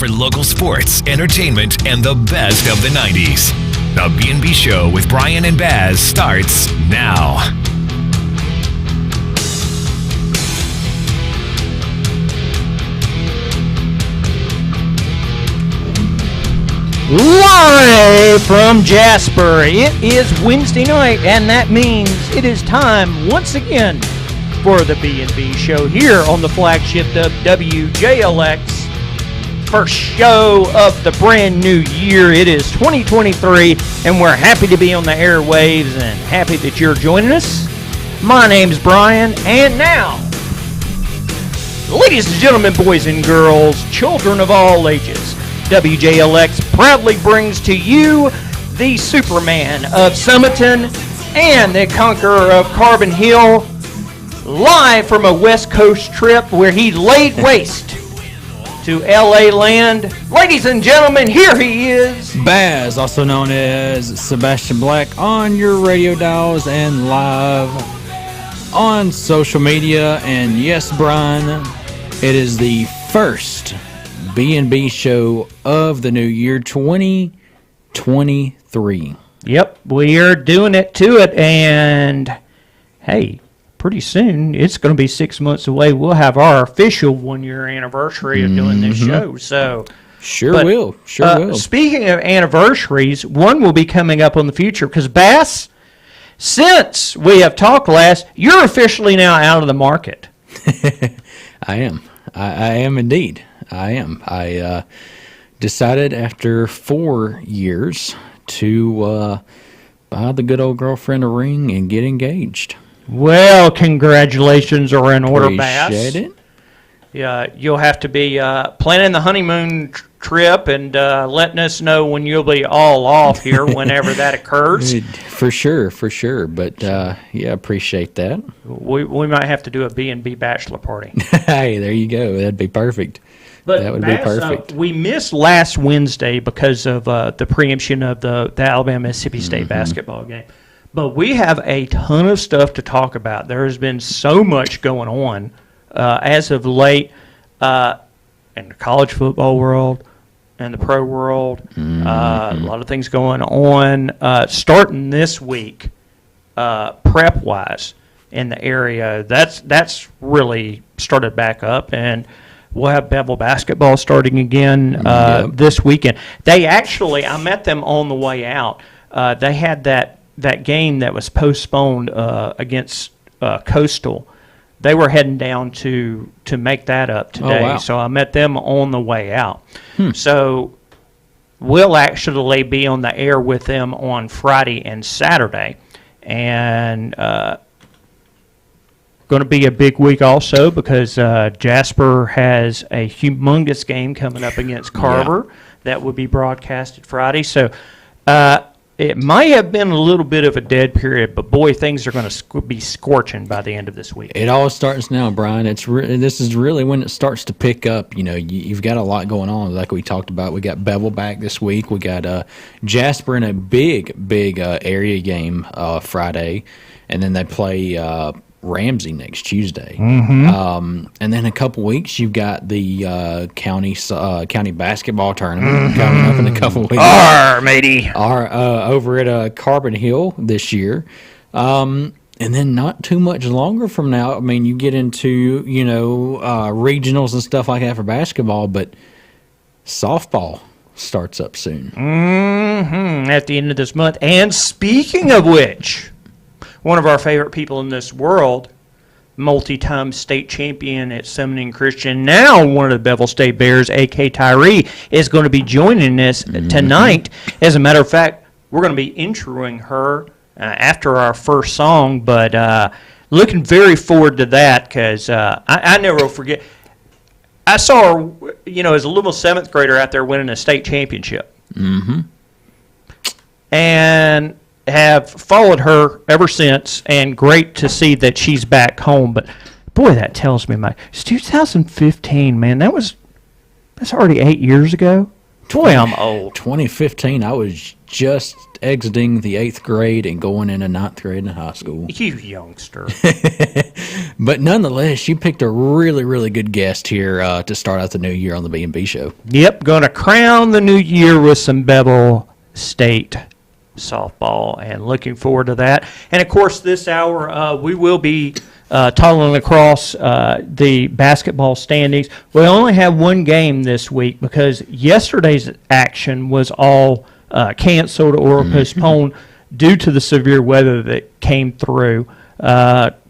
for local sports, entertainment, and the best of the 90s. The B&B Show with Brian and Baz starts now. Live from Jasper, it is Wednesday night, and that means it is time once again for the B&B Show here on the flagship of WJLX. First show of the brand new year. It is 2023, and we're happy to be on the airwaves and happy that you're joining us. My name's Brian, and now, ladies and gentlemen, boys and girls, children of all ages, WJLX proudly brings to you the Superman of Sumiton and the Conqueror of Carbon Hill, live from a West Coast trip where he laid waste to LA land. Ladies and gentlemen, here he is, Baz, also known as Sebastian Black, on your radio dials and live on social media. And yes, Brian, it is the first B&B Show of the new year 2023. Yep, we are doing it to it, and hey, pretty soon it's going to be 6 months away. We'll have our official 1 year anniversary of doing this show. So Sure will. Speaking of anniversaries, one will be coming up on the future because Bass, since we have talked last, you're officially now out of the market. I am. I am indeed. I am. I decided after 4 years to buy the good old girlfriend a ring and get engaged. Well, congratulations are in order, Bass. Appreciate it. Yeah, you'll have to be planning the honeymoon trip and letting us know when you'll be all off here whenever that occurs. For sure. But, yeah, appreciate that. We might have to do a B&B bachelor party. Hey, there you go. That'd be perfect. But that would be perfect. We missed last Wednesday because of the preemption of the Alabama-Mississippi State basketball game. But we have a ton of stuff to talk about. There has been so much going on as of late in the college football world and the pro world. A lot of things going on. Starting this week, prep-wise in the area, that's really started back up, and we'll have Bevill basketball starting again this weekend. They actually, I met them on the way out. They had that game that was postponed against Coastal. They were heading down to make that up today. Oh, wow. So I met them on the way out. So we'll actually be on the air with them on Friday and Saturday. And going to be a big week also because Jasper has a humongous game coming up against Carver that will be broadcasted Friday. So it might have been a little bit of a dead period, but boy, things are going to be scorching by the end of this week. It all starts now, Brian. This is really when it starts to pick up. You know, you've got a lot going on, like we talked about. We got Bevill back this week. We got Jasper in a big area game Friday, and then they play Ramsey next Tuesday. And then a couple weeks, you've got the county basketball tournament coming up in a couple weeks. Matey. Over at Carbon Hill this year. And then not too much longer from now, I mean, you get into, regionals and stuff like that for basketball, but softball starts up soon. At the end of this month. And speaking of which, one of our favorite people in this world, multi-time state champion at Summoning Christian, now one of the Bevill State Bears, AK Tyree, is going to be joining us tonight. As a matter of fact, we're going to be introing her after our first song, but looking very forward to that because I never will forget. I saw her, as a little seventh grader out there winning a state championship. And have followed her ever since, and great to see that she's back home. But boy, that tells me it's 2015, man. That's already 8 years ago. Boy, I'm old. 2015, I was just exiting the 8th grade and going into 9th grade in high school. You youngster. But nonetheless, she picked a really, really good guest here to start out the new year on the B&B Show. Yep, going to crown the new year with some Bevill State softball, and looking forward to that. And, of course, this hour we will be toddling across the basketball standings. We only have one game this week because yesterday's action was all canceled or postponed due to the severe weather that came through.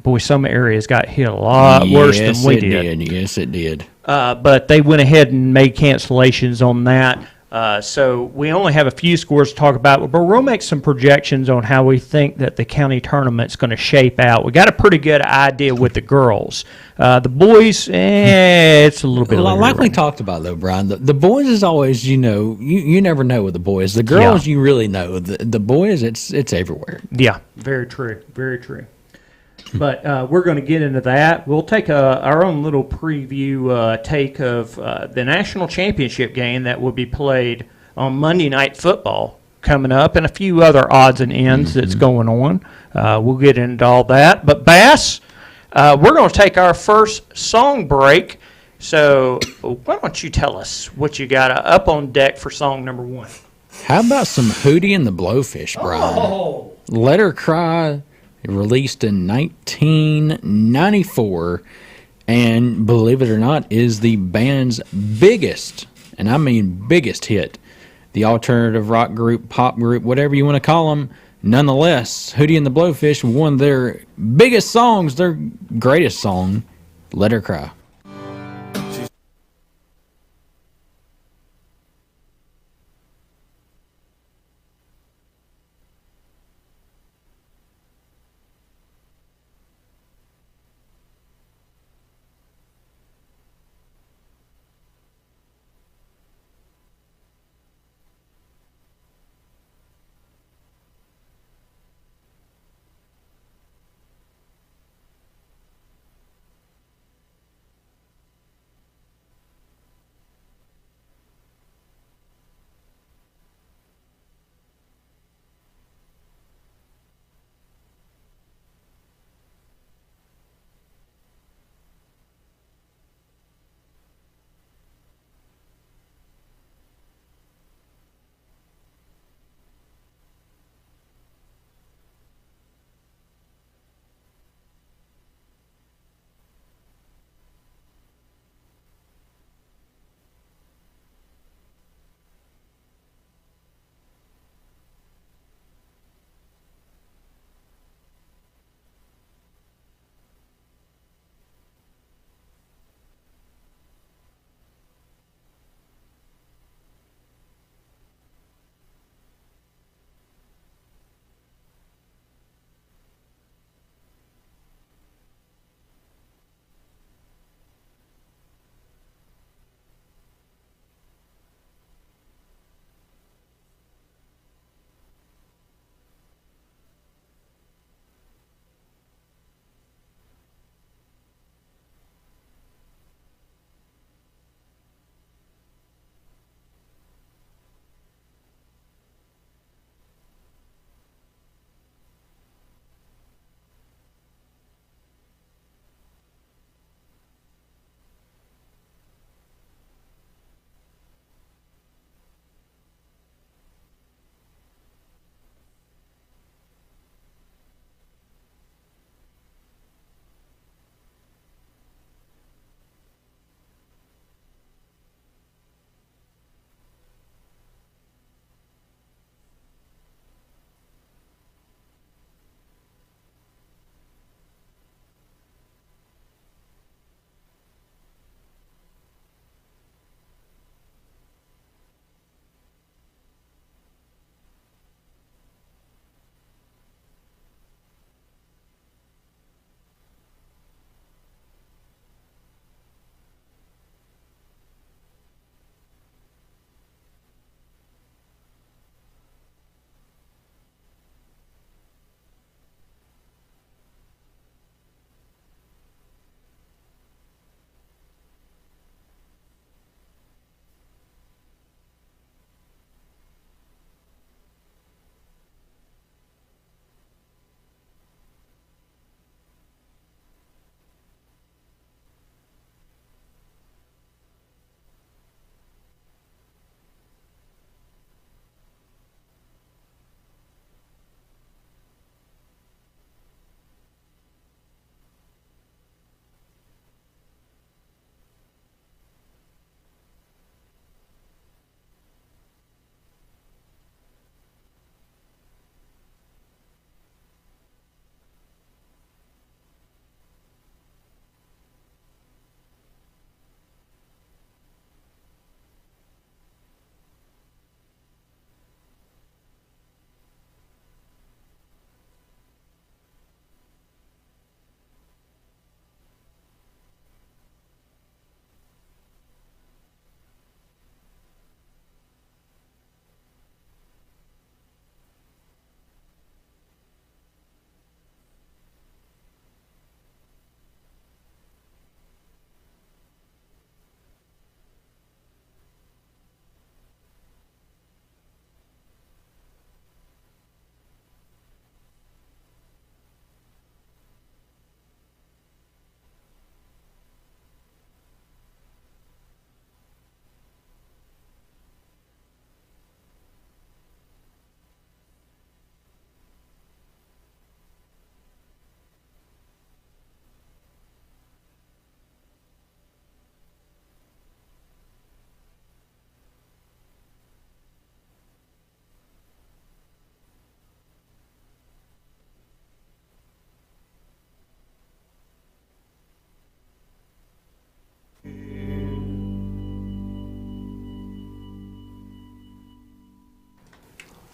Boy, some areas got hit a lot worse than we did. Yes, it did. But they went ahead and made cancellations on that. So we only have a few scores to talk about, but we'll make some projections on how we think that the county tournament's going to shape out. We got a pretty good idea with the girls. The boys, it's a little bit like we talked about, though, Brian. The boys is always, you never know with the boys. The girls, you really know. The boys, it's everywhere. Yeah, very true, very true. But we're going to get into that. We'll take our own little preview take of the national championship game that will be played on Monday Night Football coming up, and a few other odds and ends that's going on. We'll get into all that. But Bass, we're going to take our first song break. So why don't you tell us what you got up on deck for song number one? How about some Hootie and the Blowfish, Brian? Oh. Let Her Cry, released in 1994, and believe it or not, is the band's biggest, and I mean biggest hit. The alternative rock group, pop group, whatever you want to call them. Nonetheless, Hootie and the Blowfish, one of their biggest songs, their greatest song, Let Her Cry.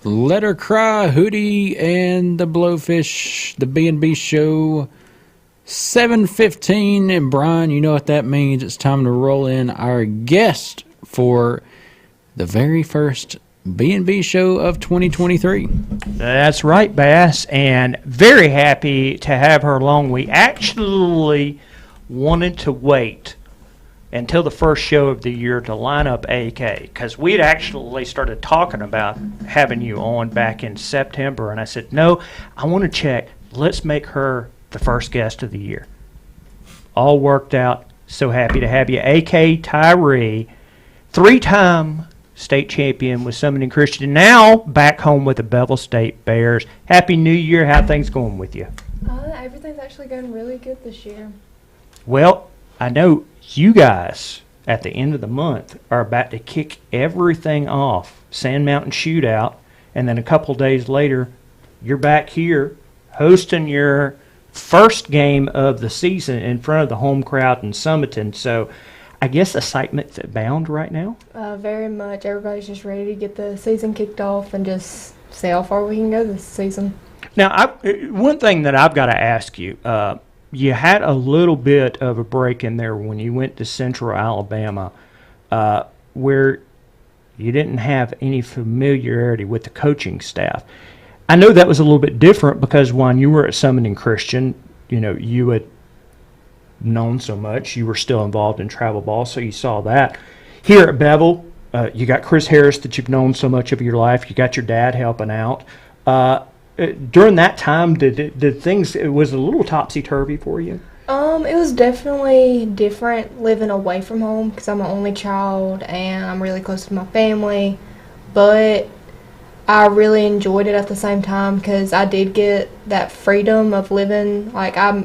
Let Her Cry, Hootie, and the Blowfish, the B&B Show, 7:15. And Brian, you know what that means. It's time to roll in our guest for the very first B&B Show of 2023. That's right, Bass, and very happy to have her along. We actually wanted to wait until the first show of the year to line up AK, because we'd actually started talking about having you on back in September, and I said, no, I want to check. Let's make her the first guest of the year. All worked out. So happy to have you. AK Tyree, 3-time state champion with Sumiton Christian, now back home with the Bevill State Bears. Happy New Year. How things going with you? Everything's actually going really good this year. Well, I know you guys at the end of the month are about to kick everything off, Sand Mountain Shootout, and then a couple days later, you're back here hosting your first game of the season in front of the home crowd in Sumiton. So I guess excitement's abound right now? Very much. Everybody's just ready to get the season kicked off and just see how far we can go this season. Now, one thing that I've got to ask you, you had a little bit of a break in there when you went to Central Alabama where you didn't have any familiarity with the coaching staff. I know that was a little bit different because when you were at Sumiton Christian, you know, you had known so much. You were still involved in travel ball, so you saw that. Here at Bevill, you got Chris Harris that you've known so much of your life. You got your dad helping out. During that time, did things, it was a little topsy-turvy for you? It was definitely different living away from home because I'm an only child and I'm really close to my family. But I really enjoyed it at the same time because I did get that freedom of living. Like, I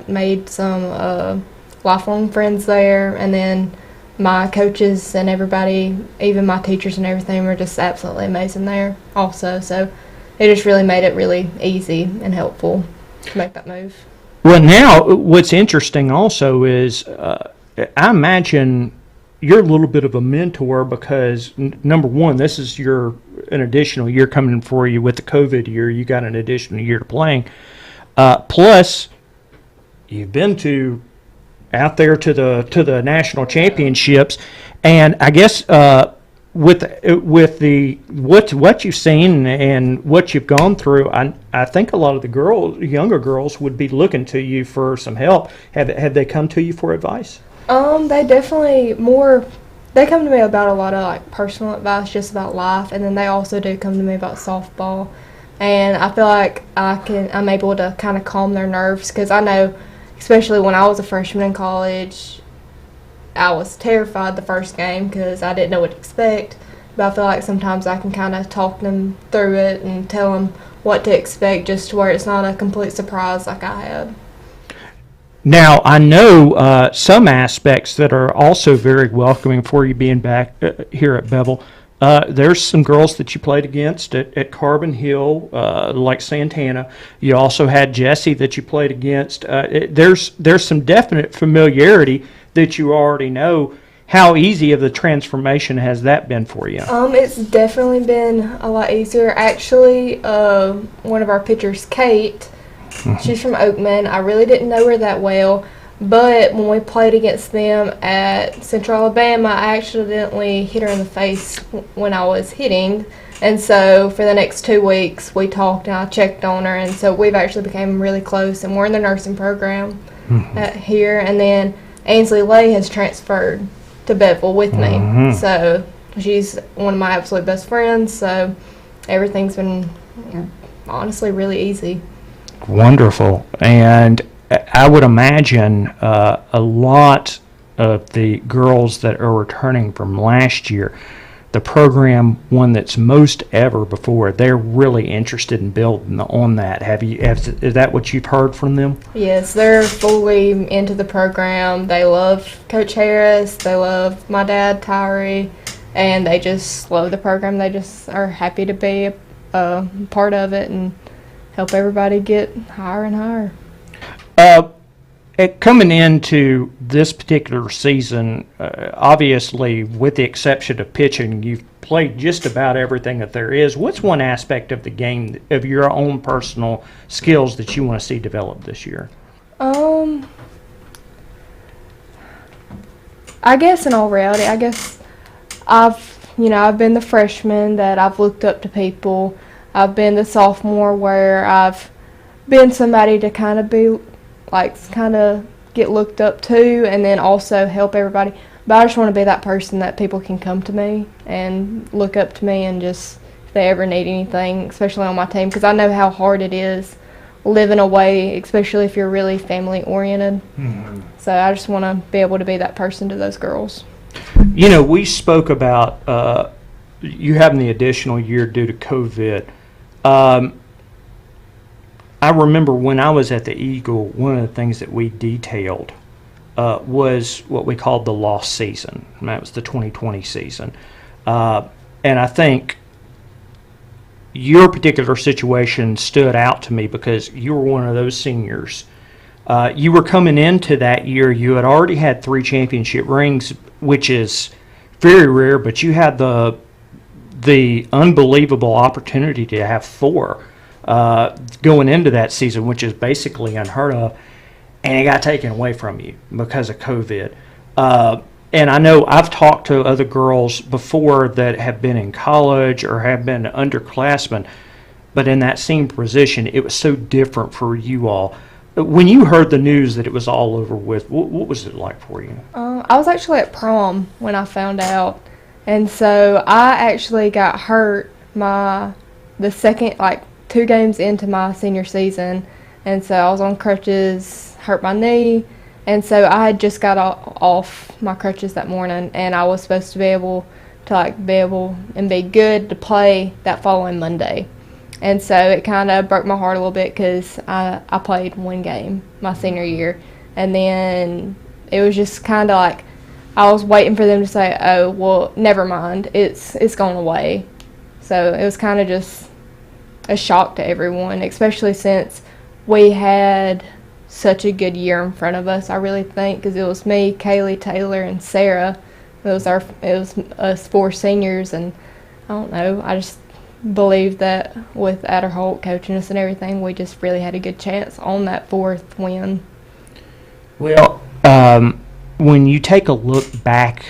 made some lifelong friends there, and then my coaches and everybody, even my teachers and everything, were just absolutely amazing there also. So it just really made it really easy and helpful to make that move. Well, now what's interesting also is I imagine you're a little bit of a mentor because, number one, this is an additional year coming for you with the COVID year. You got an additional year to playing. Plus, you've been out there to the national championships, and I guess with what you've seen and what you've gone through, I think a lot of the younger girls would be looking to you for some help. Have they come to you for advice? They definitely they come to me about a lot of like personal advice just about life, and then they also do come to me about softball, and I feel like I'm able to kind of calm their nerves because I know, especially when I was a freshman in college, I was terrified the first game because I didn't know what to expect, but I feel like sometimes I can kind of talk them through it and tell them what to expect just to where it's not a complete surprise like I had. Now, I know some aspects that are also very welcoming for you being back here at Bevill. There's some girls that you played against at Carbon Hill, like Santana. You also had Jessie that you played against. There's some definite familiarity that you already know. How easy of the transformation has that been for you? It's definitely been a lot easier. Actually, one of our pitchers, Kate, she's from Oakman. I really didn't know her that well, but when we played against them at Central Alabama, I accidentally hit her in the face when I was hitting. And so for the next 2 weeks, we talked and I checked on her. And so we've actually become really close, and we're in the nursing program here. And then Ainsley Lay has transferred to Bevill with me. So she's one of my absolute best friends. So everything's been honestly really easy. Wonderful. And I would imagine a lot of the girls that are returning from last year, the program, one that's most ever before, they're really interested in building on that. Is that what you've heard from them? Yes, they're fully into the program. They love Coach Harris. They love my dad, Tyree, and they just love the program. They just are happy to be a part of it and help everybody get higher and higher. Coming into this particular season, obviously, with the exception of pitching, you've played just about everything that there is. What's one aspect of the game, of your own personal skills, that you want to see developed this year? I guess in all reality, I've been the freshman that I've looked up to people. I've been the sophomore where I've been somebody to kind of get looked up to, and then also help everybody. But I just want to be that person that people can come to me and look up to me, and just if they ever need anything, especially on my team, because I know how hard it is living away, especially if you're really family oriented. Mm-hmm. So I just want to be able to be that person to those girls. We spoke about you having the additional year due to COVID. I remember when I was at the Eagle, one of the things that we detailed was what we called the lost season, and that was the 2020 season. And I think your particular situation stood out to me because you were one of those seniors. You were coming into that year, you had already had 3 championship rings, which is very rare, but you had the unbelievable opportunity to have 4 going into that season, which is basically unheard of, and it got taken away from you because of COVID. And I know I've talked to other girls before that have been in college or have been underclassmen, but in that same position, it was so different for you all. When you heard the news that it was all over with, what was it like for you? I was actually at prom when I found out, and so I actually got hurt the second, 2 games into my senior season, and so I was on crutches, hurt my knee, and so I had just got off my crutches that morning, and I was supposed to be able to be good to play that following Monday. And so it kind of broke my heart a little bit because I played 1 game my senior year, and then it was just kind of like I was waiting for them to say, oh, well, never mind, it's going away. So it was kind of just a shock to everyone, especially since we had such a good year in front of us, I really think, because it was me, Kaylee, Taylor, and Sarah. It was us 4 seniors, and I don't know, I just believe that with Adderholt coaching us and everything, we just really had a good chance on that 4th win. Well, when you take a look back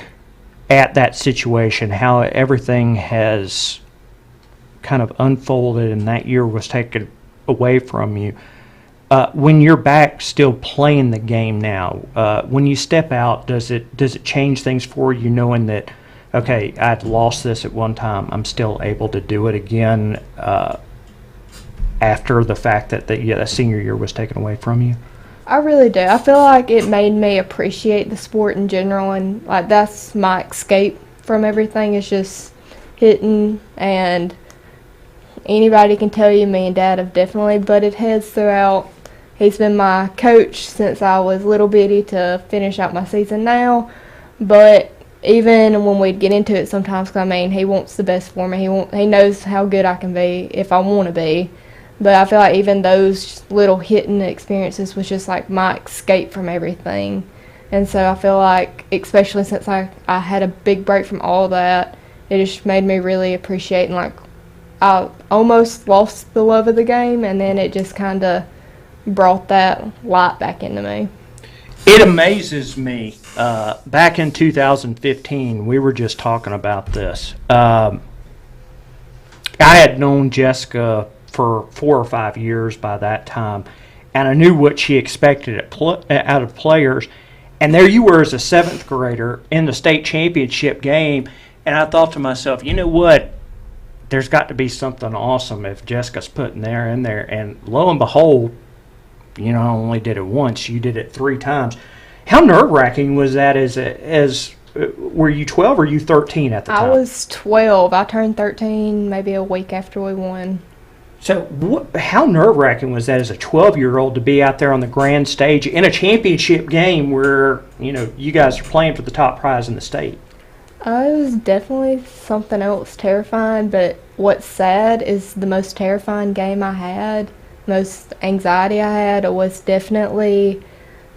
at that situation, how everything has kind of unfolded and that year was taken away from you, when you're back still playing the game now, when you step out, does it change things for you, knowing that, okay, I'd lost this at one time, I'm still able to do it again after the fact that that senior year was taken away from you? I really do. I feel like it made me appreciate the sport in general, and that's my escape from everything, is just hitting. And anybody can tell you, me and Dad have definitely butted heads throughout. He's been my coach since I was little bitty to finish out my season now, but even when we'd get into it sometimes, 'cause he wants the best for me. He knows how good I can be if I want to be. But I feel like even those little hitting experiences was just like my escape from everything. And so I feel like, especially since I had a big break from all that, it just made me really appreciate, and I almost lost the love of the game, and then it just kind of brought that light back into me. It amazes me. Back in 2015, we were just talking about this. I had known Jessica for 4 or 5 years by that time, and I knew what she expected out of players. And there you were as a 7th grader in the state championship game, and I thought to myself, you know what? There's got to be something awesome if Jessica's putting there in there. And lo and behold, I only did it once. You did it 3 times. How nerve-wracking was that? Were you 12 or were you 13 at the time? I was 12. I turned 13 maybe a week after we won. So how nerve-wracking was that as a 12-year-old to be out there on the grand stage in a championship game where, you guys are playing for the top prize in the state? It was definitely something else terrifying, but what's sad is the most terrifying game I had, most anxiety I had was definitely,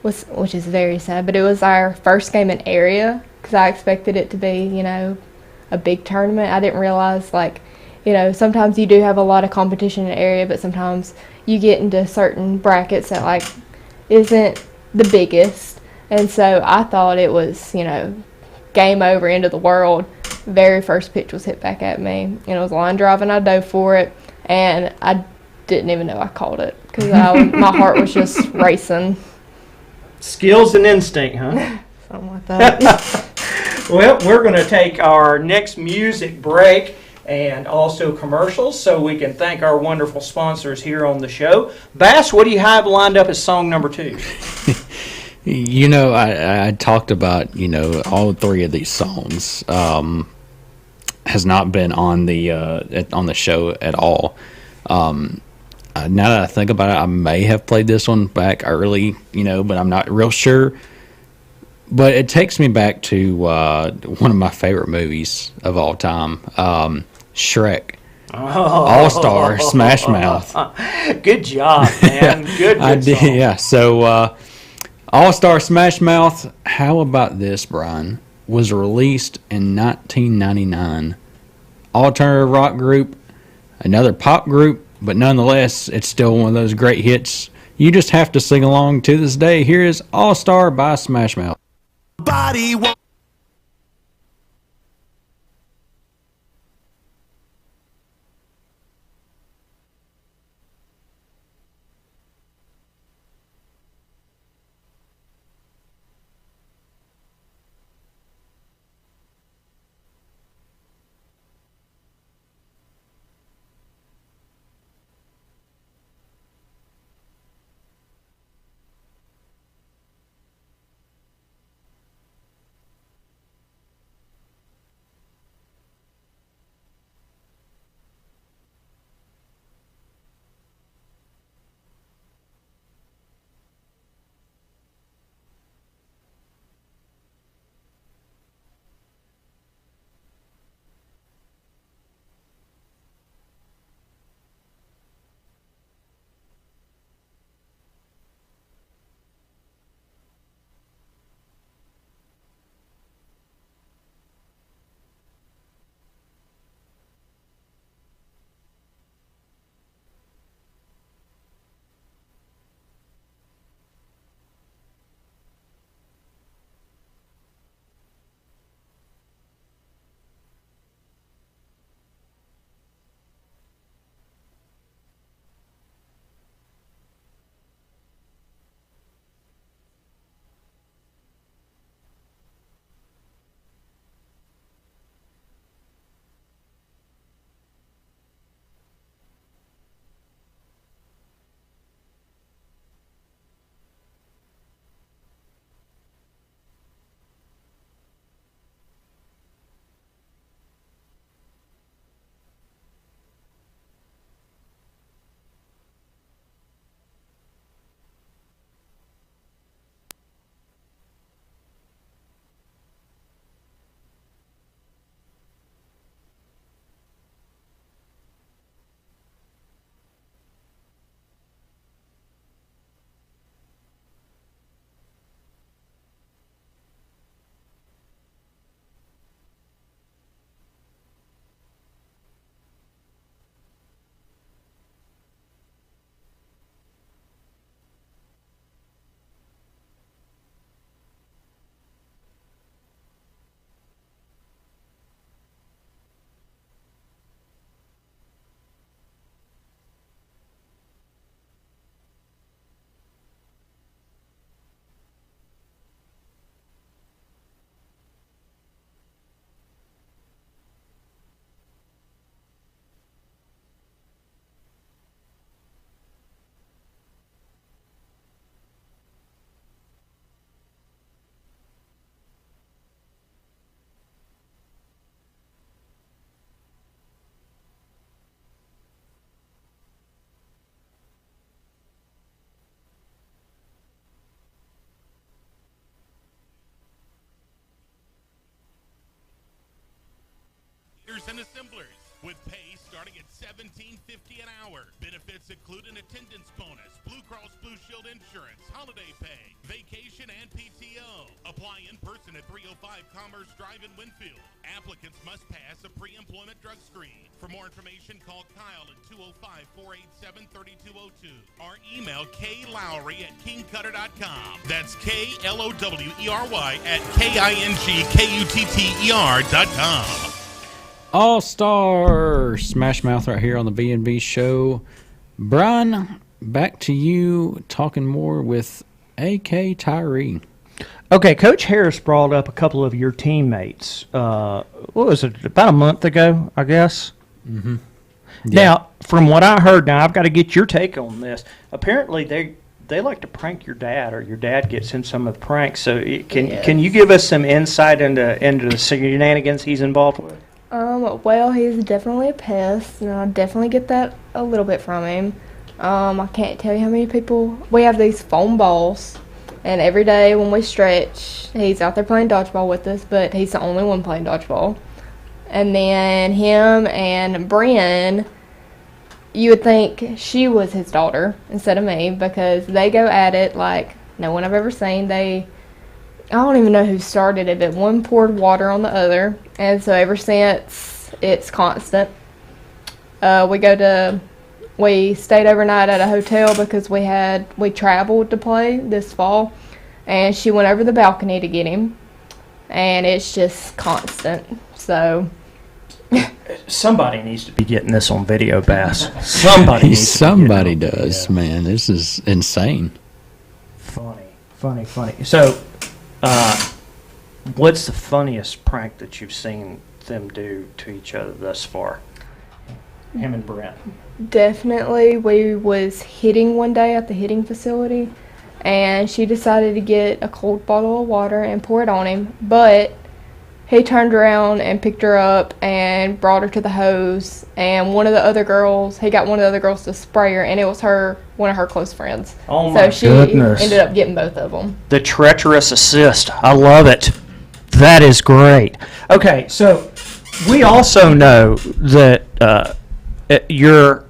which is very sad, but it was our first game in area, because I expected it to be, a a big tournament. I didn't realize, like, sometimes you do have a lot of competition in the area, but sometimes you get into certain brackets that, like, isn't the biggest. And so I thought it was, game over, end of the world. Very first pitch was hit back at me, and it was line drive, and I dove for it, and I didn't even know I called it because my heart was just racing. Skills and instinct, huh? Something like that. Well, we're going to take our next music break and also commercials so we can thank our wonderful sponsors here on the show. Bass, what do you have lined up as song number 2? I talked about, all 3 of these songs has not been on the show at all. Now that I think about it, I may have played this one back early, but I'm not real sure. But it takes me back to one of my favorite movies of all time, Shrek. All-Star Smash Mouth. Good job, man. Good I did, song. yeah. So, All-Star Smash Mouth, how about this, Brian? Was released in 1999. Alternative rock group, another pop group, but nonetheless, it's still one of those great hits. You just have to sing along to this day. Here is All-Star by Smash Mouth. Body. And assemblers with pay starting at $17.50 an hour. Benefits include an attendance bonus, Blue Cross Blue Shield insurance, holiday pay, vacation, and PTO. Apply Apply in person at 305 Commerce Drive in Winfield. Applicants must pass a pre-employment drug screen. For more information, call Kyle at 205-487-3202 or email klowry@kingcutter.com. That's KLOWERY at KINGKUTTER.com. All-Star Smash Mouth right here on the B&B Show. Brian, back to you talking more with AK Tyree. Okay, Coach Harris brought up a couple of your teammates. What was it, about a month ago, I guess? Mm-hmm. Yeah. Now, from what I heard, now I've got to get your take on this. Apparently, they like to prank your dad, or your dad gets in some of the pranks. So can you give us some insight into the shenanigans he's involved with? Well, he's definitely a pest, and I definitely get that a little bit from him. I can't tell you how many people. We have these foam balls, and every day when we stretch, he's out there playing dodgeball with us, but he's the only one playing dodgeball. And then him and Brian, you would think she was his daughter instead of me, because they go at it like no one I've ever seen. I don't even know who started it, but one poured water on the other, and so ever since, it's constant. We stayed overnight at a hotel because we traveled to play this fall, and she went over the balcony to get him, and it's just constant. So somebody needs to be getting this on video, Bass. Somebody does, man. This is insane. Funny. So, what's the funniest prank that you've seen them do to each other thus far? Him and Brent. Definitely, we was hitting one day at the hitting facility, and she decided to get a cold bottle of water and pour it on him, but he turned around and picked her up and brought her to the hose, and he got one of the other girls to spray her, and it was one of her close friends. Oh my goodness. So she ended up getting both of them. The treacherous assist. I love it. That is great. Okay, so we also know that your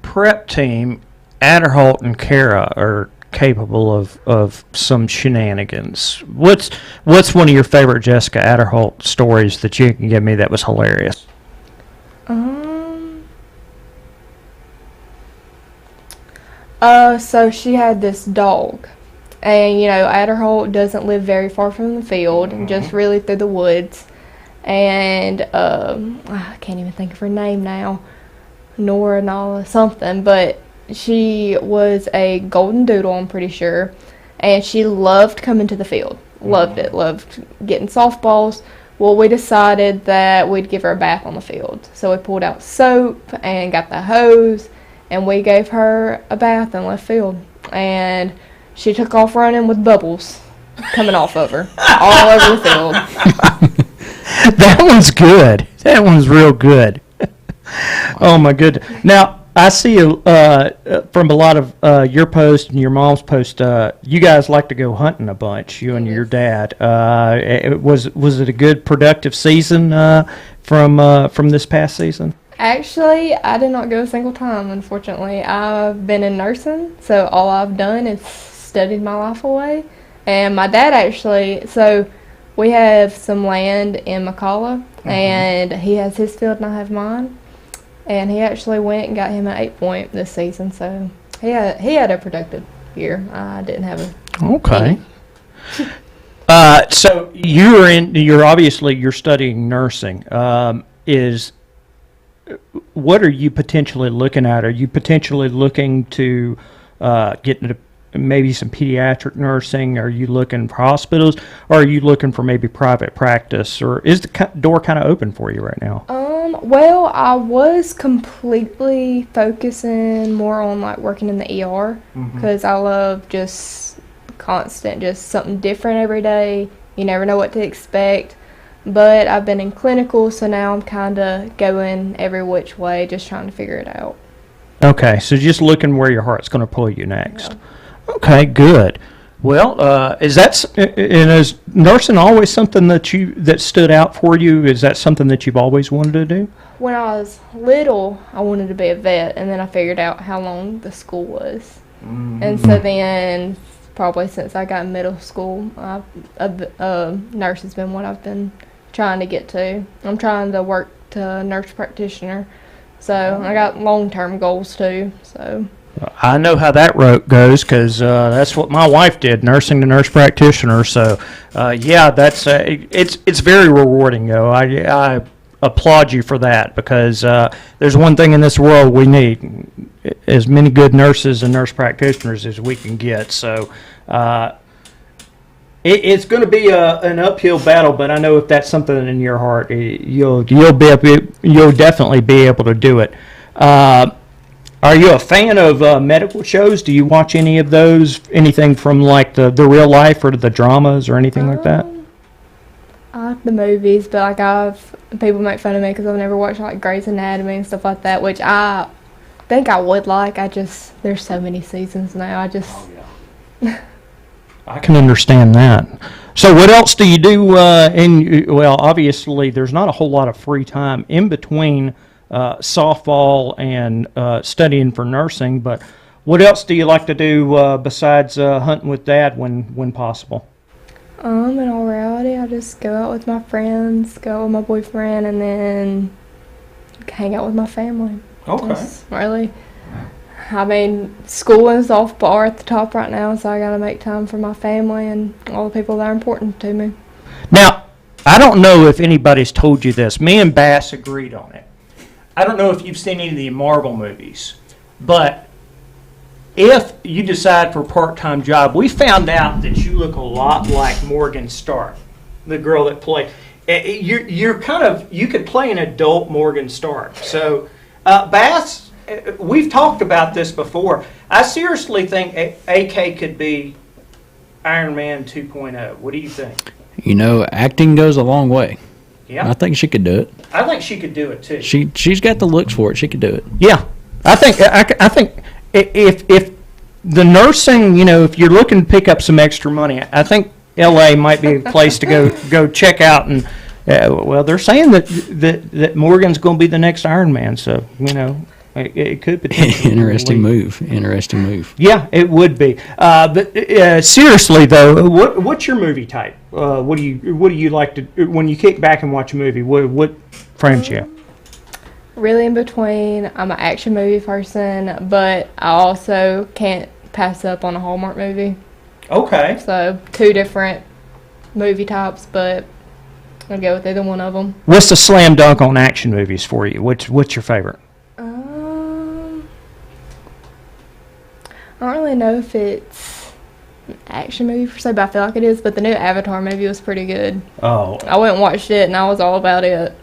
prep team, Adderholt and Kara, are capable of some shenanigans. What's one of your favorite Jessica Adderholt stories that you can give me that was hilarious? So she had this dog, and Adderholt doesn't live very far from the field, just really through the woods, and I can't even think of her name now, Nala something, but she was a golden doodle, I'm pretty sure, and she loved coming to the field. Loved it. Loved getting softballs. Well, we decided that we'd give her a bath on the field. So we pulled out soap and got the hose, and we gave her a bath in left field. And she took off running with bubbles coming off of her all over the field. That one's good. That one's real good. Oh, my goodness. Now, I see from a lot of your posts and your mom's post, you guys like to go hunting a bunch, you and your dad. Was it a good, productive season from this past season? Actually, I did not go a single time, unfortunately. I've been in nursing, so all I've done is studied my life away. And my dad so we have some land in McCalla, and he has his field and I have mine. And he actually went and got him an 8-point this season, so he had a productive year. I didn't have a. Okay. So you're studying nursing. What are you potentially looking at? Are you potentially looking to get into maybe some pediatric nursing? Are you looking for hospitals, or are you looking for maybe private practice, or is the door kind of open for you right now? Well, I was completely focusing more on working in the ER, because I love just something different every day. You never know what to expect. But I've been in clinical, so now I'm kind of going every which way, just trying to figure it out. Okay, so just looking where your heart's going to pull you next. Yeah. Okay, good. Well, is nursing always something that stood out for you? Is that something that you've always wanted to do? When I was little, I wanted to be a vet, and then I figured out how long the school was. And so then probably since I got in middle school. Nurse has been what I've been trying to get to. I'm trying to work to nurse practitioner, so I got long-term goals too. So I know how that road goes because that's what my wife did, nursing to nurse practitioner. So, yeah, that's it's very rewarding, though. I applaud you for that because there's one thing in this world we need: as many good nurses and nurse practitioners as we can get. So, it's going to be an uphill battle, but I know if that's something in your heart, you'll definitely be able to do it. Are you a fan of medical shows? Do you watch any of those? Anything from like the real life or the dramas or anything like that? I like the movies, but like people make fun of me because I've never watched like Grey's Anatomy and stuff like that, which I think I would like. There's so many seasons now. I can understand that. So what else do you do? Well, obviously there's not a whole lot of free time in between softball and studying for nursing, but what else do you like to do besides hunting with Dad when possible? In all reality, I just go out with my friends, go out with my boyfriend, and then hang out with my family. Okay. Just really, I mean, school and softball are at the top right now, so I got to make time for my family and all the people that are important to me. Now, I don't know if anybody's told you this. Me and Bass agreed on it. I don't know if you've seen any of the Marvel movies, but if you decide for a part-time job, we found out that you look a lot like Morgan Stark, the girl that played. You could play an adult Morgan Stark. So, Bass, we've talked about this before. I seriously think AK could be Iron Man 2.0. What do you think? You know, acting goes a long way. Yeah. I think she could do it. I think she could do it too. She's got the looks for it. She could do it. Yeah, I think if the nursing, if you're looking to pick up some extra money, I think LA might be a place to go check out. And well, they're saying that Morgan's going to be the next Iron Man, so it could potentially Interesting move. Yeah, it would be. But seriously though, what's your movie type? What do you like to when you kick back and watch a movie? What frames you? Really in between. I'm an action movie person, but I also can't pass up on a Hallmark movie. Okay. So 2 different movie types, but I'll go with either one of them. What's the slam dunk on action movies for you? What's your favorite? I don't really know if it's an action movie per se, but I feel like it is. But the new Avatar movie was pretty good. Oh. I went and watched it, and I was all about it.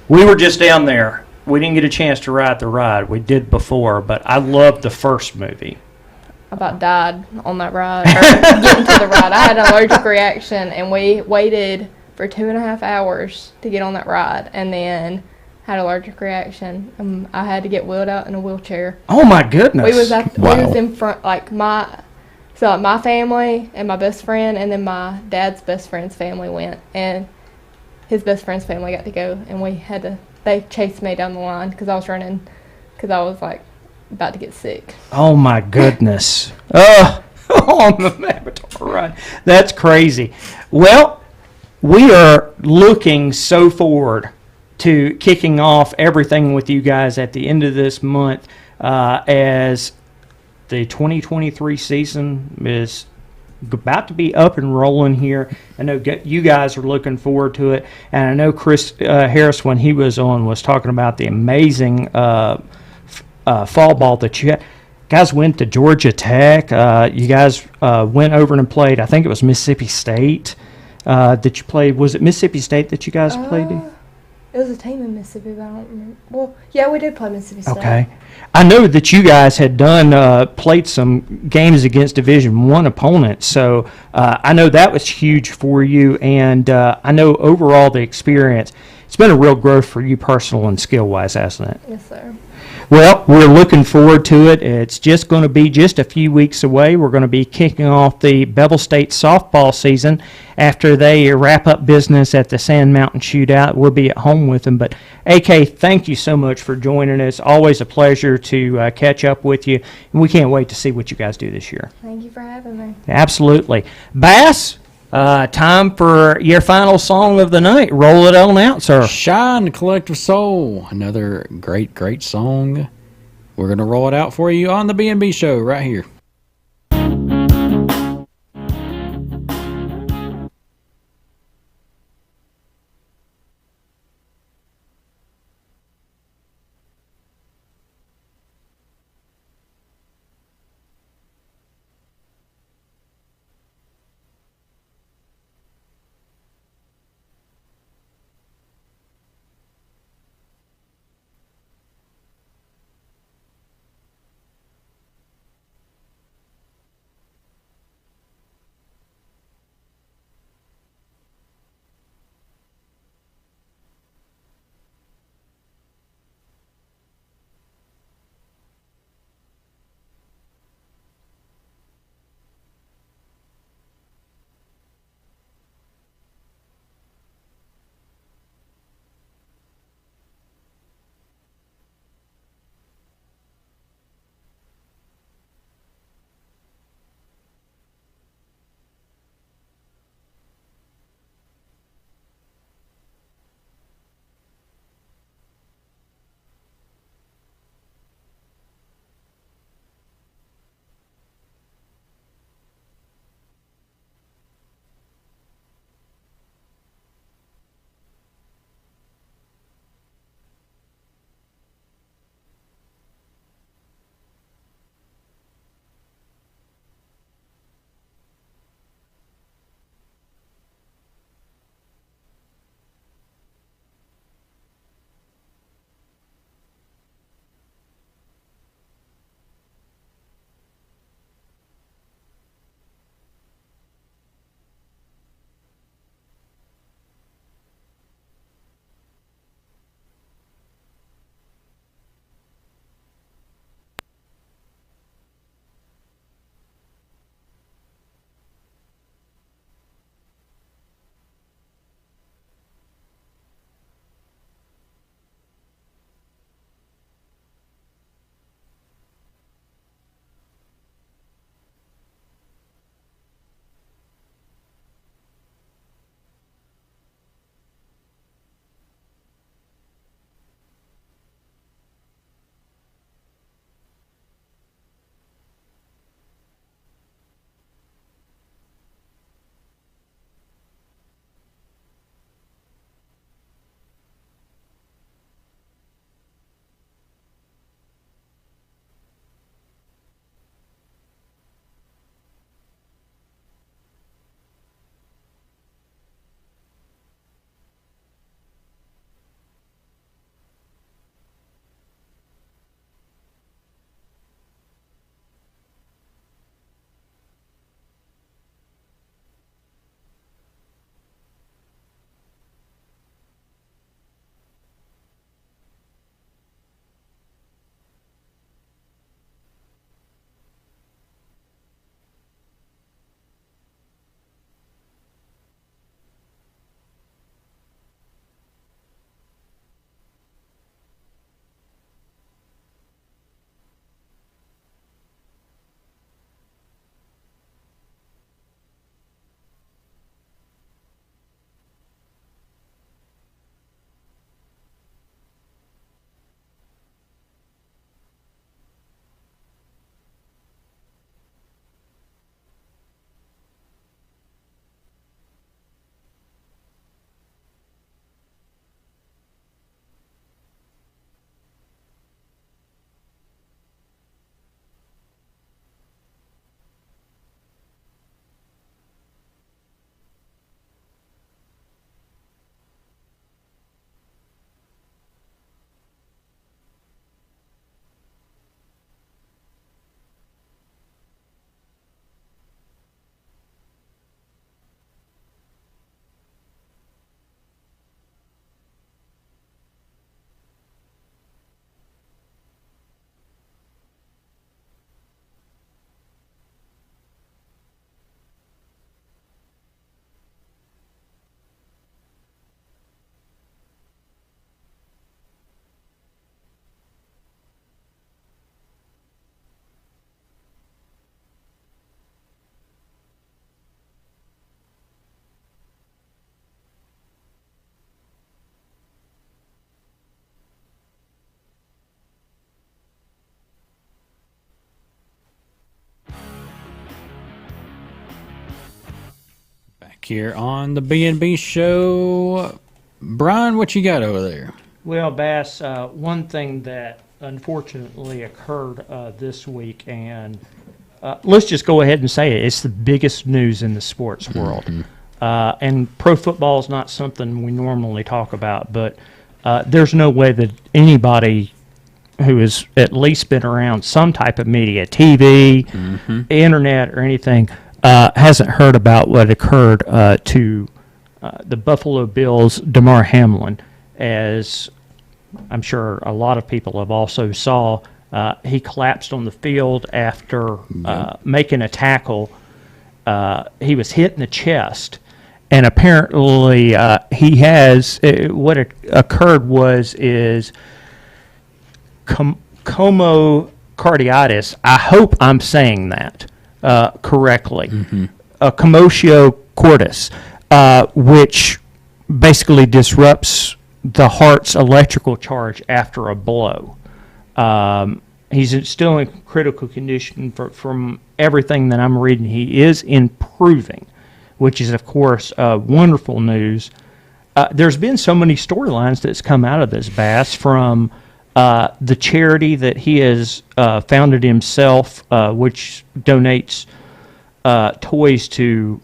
We were just down there. We didn't get a chance to ride the ride. We did before, but I loved the first movie. I about died on that ride, or getting to the ride. I had an allergic reaction, and we waited for 2.5 hours to get on that ride, and then had an allergic reaction. I had to get wheeled out in a wheelchair. Oh my goodness! We was in front, like my family and my best friend, and then my dad's best friend's family went, and his best friend's family got to go, and they chased me down the line because I was running, because I was like about to get sick. Oh my goodness! On the Avatar ride. That's crazy. Well, we are looking so forward to kicking off everything with you guys at the end of this month as the 2023 season is about to be up and rolling here. I know you guys are looking forward to it, and I know Chris Harris, when he was on, was talking about the amazing fall ball that you guys went to Georgia Tech. You guys went over and played, I think it was Mississippi State that you played. Was it Mississippi State that you guys played? It was a team in Mississippi, but I don't remember. Well, yeah, we did play Mississippi State. Okay. I know that you guys had played some games against Division I opponents, so I know that was huge for you, and I know overall the experience, it's been a real growth for you personal and skill-wise, hasn't it? Yes, sir. Well, we're looking forward to it. It's just going to be just a few weeks away. We're going to be kicking off the Bevill State softball season after they wrap up business at the Sand Mountain Shootout. We'll be at home with them. But, AK, thank you so much for joining us. Always a pleasure to catch up with you, and we can't wait to see what you guys do this year. Thank you for having me. Absolutely. Bass, time for your final song of the night. Roll it on out, sir. Shine, Collective Soul. Another great song. We're going to roll it out for you on the B&B Show right here. here on the B&B Show. Brian, what you got over there? Well, Bass, one thing that unfortunately occurred this week, and let's just go ahead and say it, it's the biggest news in the sports world. And pro football is not something we normally talk about, but there's no way that anybody who has at least been around some type of media, TV, internet, or anything, hasn't heard about what occurred to the Buffalo Bills' Damar Hamlin. As I'm sure a lot of people have also saw, he collapsed on the field after making a tackle. He was hit in the chest, and apparently he has what occurred is comocarditis. I hope I'm saying that correctly. Commotio cordis, which basically disrupts the heart's electrical charge after a blow. He's still in critical condition from everything that I'm reading. He is improving, which is, of course, wonderful news. There's been so many storylines that's come out of this, Bass, from the charity that he has founded himself, which donates toys to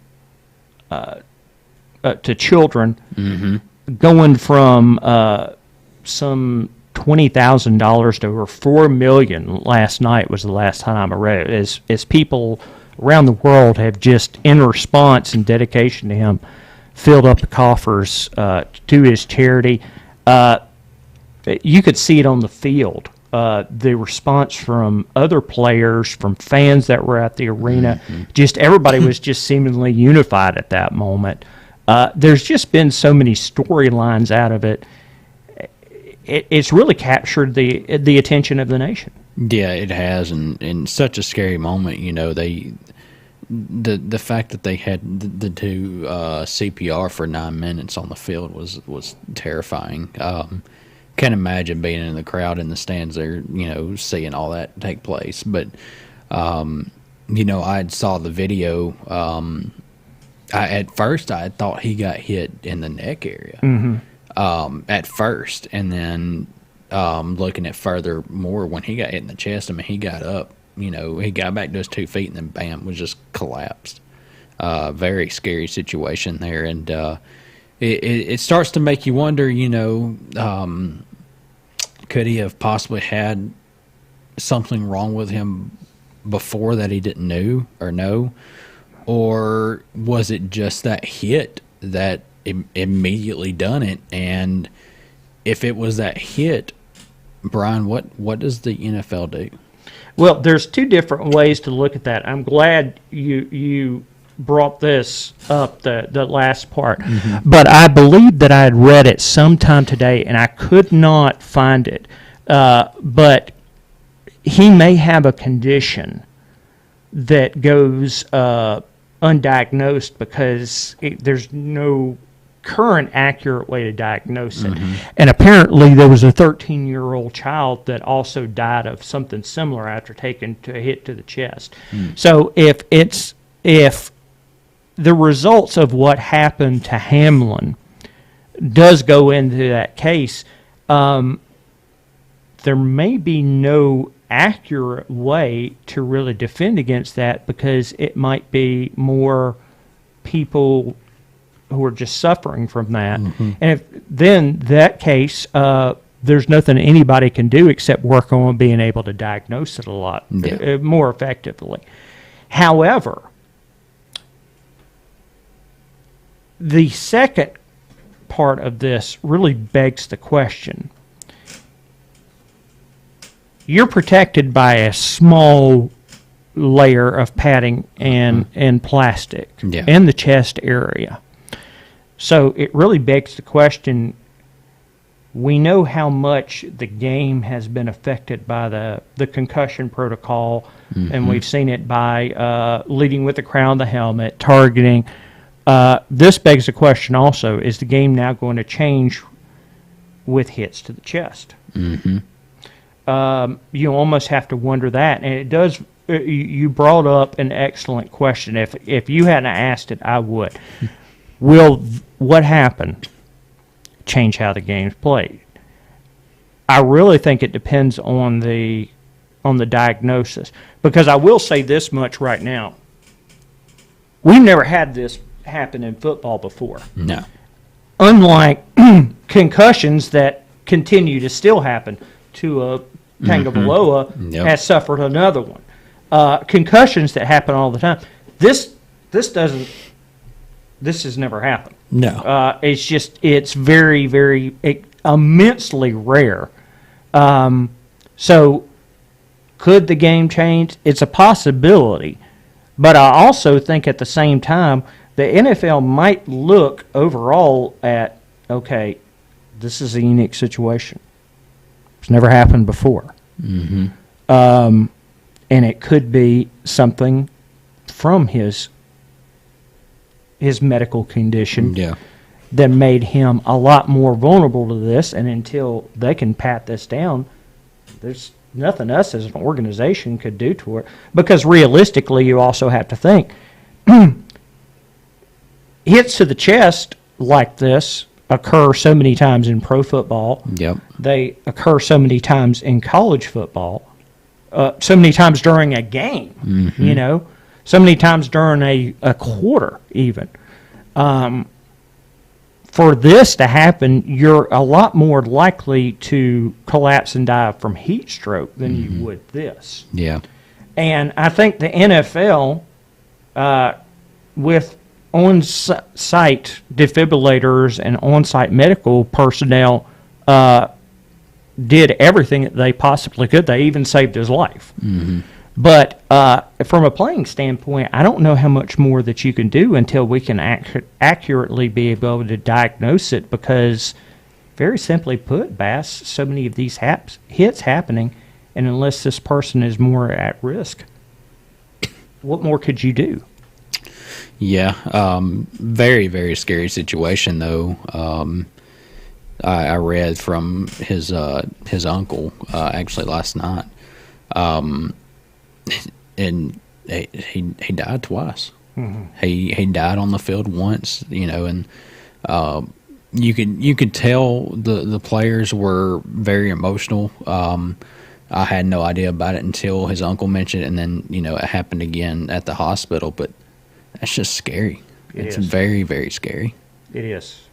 children, going from some $20,000 to over $4 million last night was the last time I read it. As people around the world have just, in response and dedication to him, filled up the coffers to his charity. You could see it on the field. The response from other players, from fans that were at the arena, just everybody was just seemingly unified at that moment. There's just been so many storylines out of it. It's really captured the attention of the nation. Yeah, it has, and in such a scary moment, you know, the fact that they had the do CPR for 9 minutes on the field was terrifying. Can't imagine being in the crowd in the stands there, you know, seeing all that take place. But you know, I saw the video. At first, I thought he got hit in the neck area. At first, and then looking at furthermore, when he got hit in the chest, I mean, he got up, you know, he got back to his 2 feet, and then bam, was just collapsed. Very scary situation there, and it starts to make you wonder, you know, could he have possibly had something wrong with him before that he didn't know, or was it just that hit that immediately done it? And if it was that hit, Brian, what does the NFL do? Well, there's two different ways to look at that. I'm glad you brought this up, the last part. But I believe that I had read it sometime today, and I could not find it. But he may have a condition that goes undiagnosed because there's no current accurate way to diagnose it. And apparently there was a 13-year-old child that also died of something similar after taking a hit to the chest. So if the results of what happened to Hamlin does go into that case, there may be no accurate way to really defend against that, because it might be more people who are just suffering from that. And if then that case, there's nothing anybody can do except work on being able to diagnose it a lot more effectively. However, the second part of this really begs the question. You're protected by a small layer of padding and plastic in the chest area. So it really begs the question, we know how much the game has been affected by the concussion protocol, and we've seen it by leading with the crown of the helmet, targeting. This begs the question also, is the game now going to change with hits to the chest? You almost have to wonder that. And it does. You brought up an excellent question. If you hadn't asked it, I would. Will what happened change how the game's played? I really think it depends on the diagnosis, because I will say this much right now: we've never had this happen in football before. No. Unlike concussions that continue to still happen. Tua Tagovailoa Yep. has suffered another one. Concussions that happen all the time. This has never happened. No. It's very, very immensely rare. So could the game change? It's a possibility. But I also think at the same time, the NFL might look overall at, okay, this is a unique situation. It's never happened before. Mm-hmm. And it could be something from his medical condition Yeah. that made him a lot more vulnerable to this. And until they can pat this down, there's nothing us as an organization could do to it. Because realistically, you also have to think, hits to the chest like this occur so many times in pro football. Yep. They occur so many times in college football, so many times during a game, so many times during a quarter even. For this to happen, you're a lot more likely to collapse and die from heat stroke than you would this. Yeah. And I think the NFL, with on-site defibrillators and on-site medical personnel, did everything that they possibly could. They even saved his life. Mm-hmm. But from a playing standpoint, I don't know how much more that you can do until we can accurately be able to diagnose it, because, very simply put, Bass, so many of these hits happening, and unless this person is more at risk, what more could you do? Yeah. Very, very scary situation, though. I read from his uncle actually last night, and he died twice. Mm-hmm. He died on the field once, and you could tell the players were very emotional. I had no idea about it until his uncle mentioned it, and then it happened again at the hospital. But that's just scary. It's very, very scary. It is.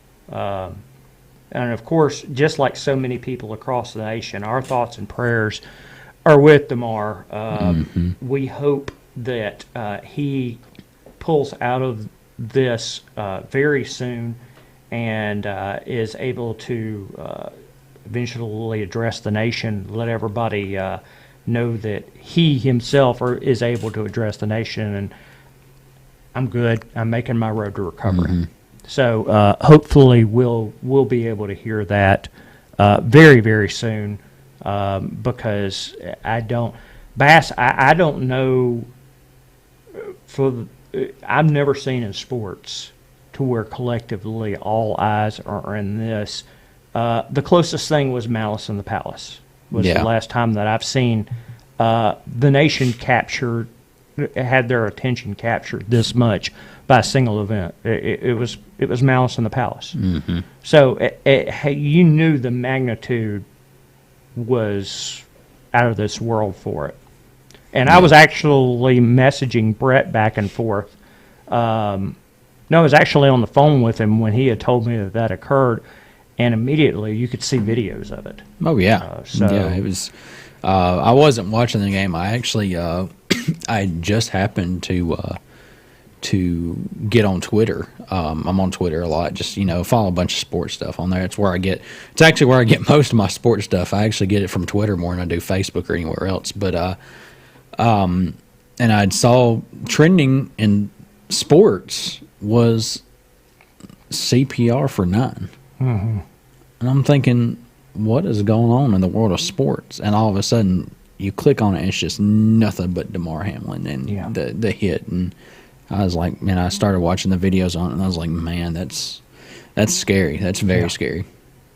And, of course, just like so many people across the nation, our thoughts and prayers are with Damar. We hope that he pulls out of this very soon and is able to eventually address the nation, let everybody know that he himself is able to address the nation. And I'm good. I'm making my road to recovery. Mm-hmm. So hopefully we'll be able to hear that very, very soon, because I don't know. I've never seen in sports to where collectively all eyes are in this. The closest thing was Malice in the Palace. Was the last time that I've seen the nation had their attention captured this much by a single event. It was Malice in the Palace. Mm-hmm. So you knew the magnitude was out of this world for it. And I was actually messaging Brett back and forth. No, I was actually on the phone with him when he had told me that occurred, and immediately you could see videos of it. Oh yeah, it was. I wasn't watching the game. I actually, I just happened to get on Twitter. I'm on Twitter a lot. Just follow a bunch of sports stuff on there. It's actually where I get most of my sports stuff. I actually get it from Twitter more than I do Facebook or anywhere else. But and I saw trending in sports was CPR for 9. Mm-hmm. And I'm thinking, what is going on in the world of sports? And all of a sudden, you click on it, and it's just nothing but Damar Hamlin and the hit. And I was like, man, I started watching the videos on it, and I was like, man, that's scary. That's very scary.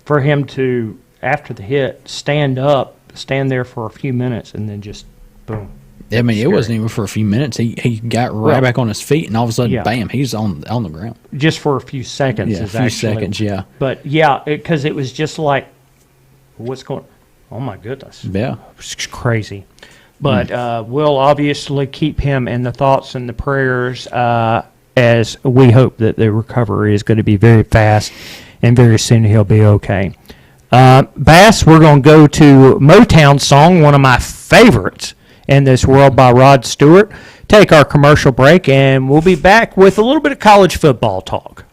For him to, after the hit, stand there for a few minutes, and then just boom. I mean, it wasn't even for a few minutes. He got right back on his feet, and all of a sudden, bam, he's on the ground. Just for a few seconds. Yeah, a few seconds, yeah. But, yeah, because it was just like, what's going on? Oh, my goodness. Yeah. It's crazy. But we'll obviously keep him in the thoughts and the prayers as we hope that the recovery is going to be very fast and very soon he'll be okay. Bass, we're going to go to Motown song, one of my favorites in this world by Rod Stewart. Take our commercial break, and we'll be back with a little bit of college football talk.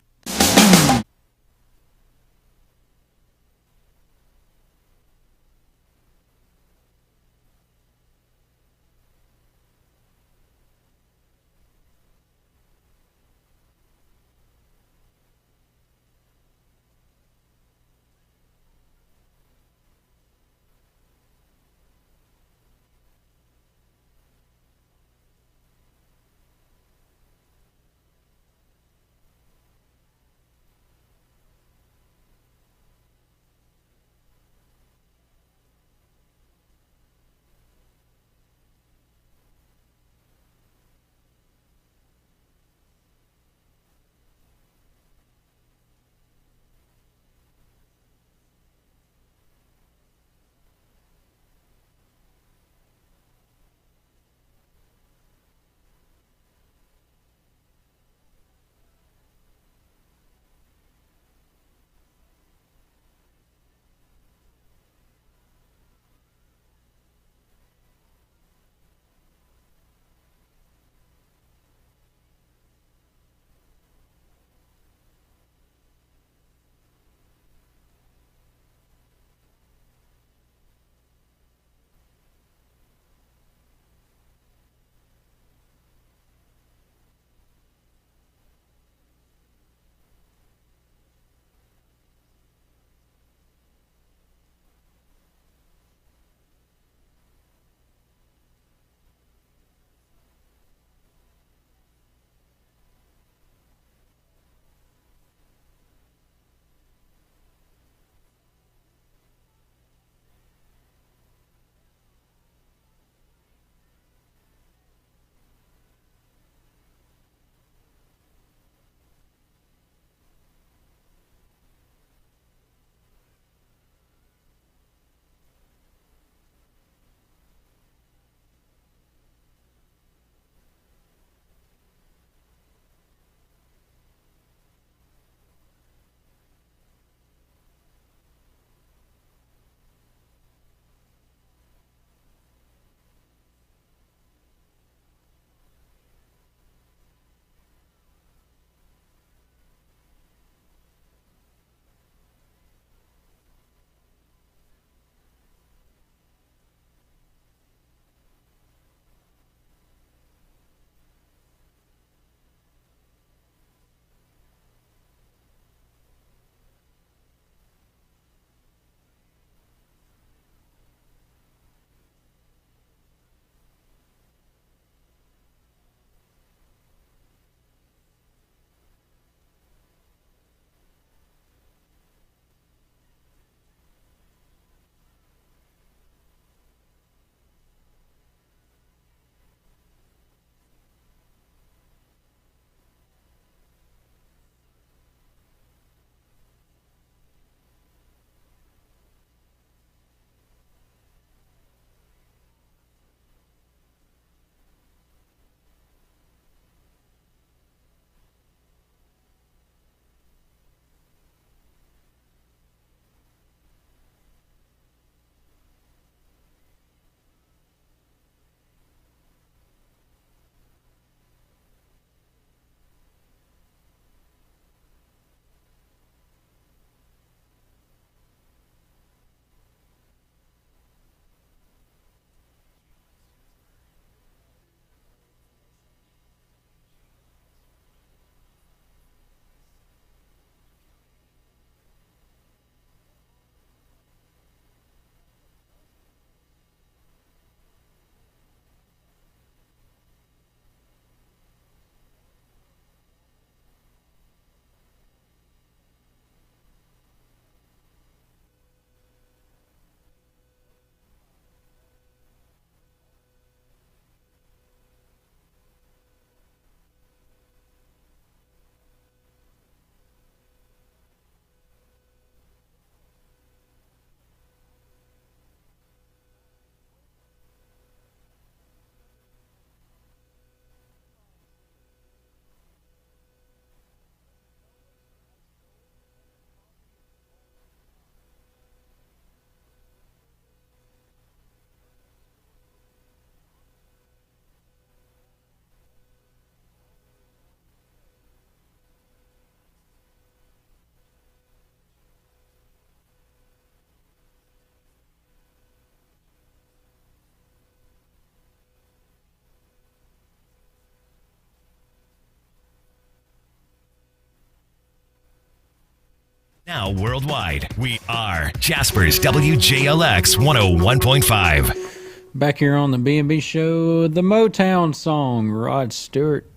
Now worldwide, we are Jasper's WJLX 101.5. Back here on the B&B Show, the Motown song, Rod Stewart,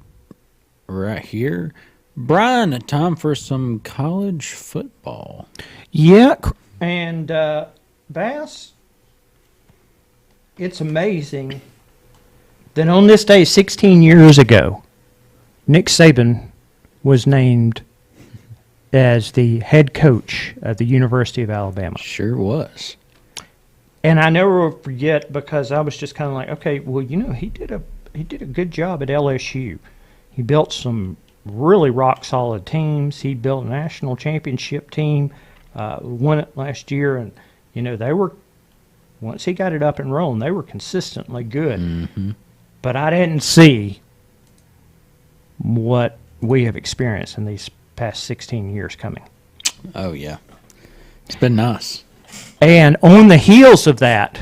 right here. Brian, time for some college football. Yeah, and Bass, it's amazing that on this day 16 years ago, Nick Saban was named as the head coach at the University of Alabama. Sure was. And I never will forget, because I was just kind of like, okay, well, he did a good job at LSU. He built some really rock solid teams. He built a national championship team, won it last year, and they were, once he got it up and rolling, they were consistently good. Mm-hmm. But I didn't see what we have experienced in these past 16 years coming. Oh, yeah. It's been nice. And on the heels of that,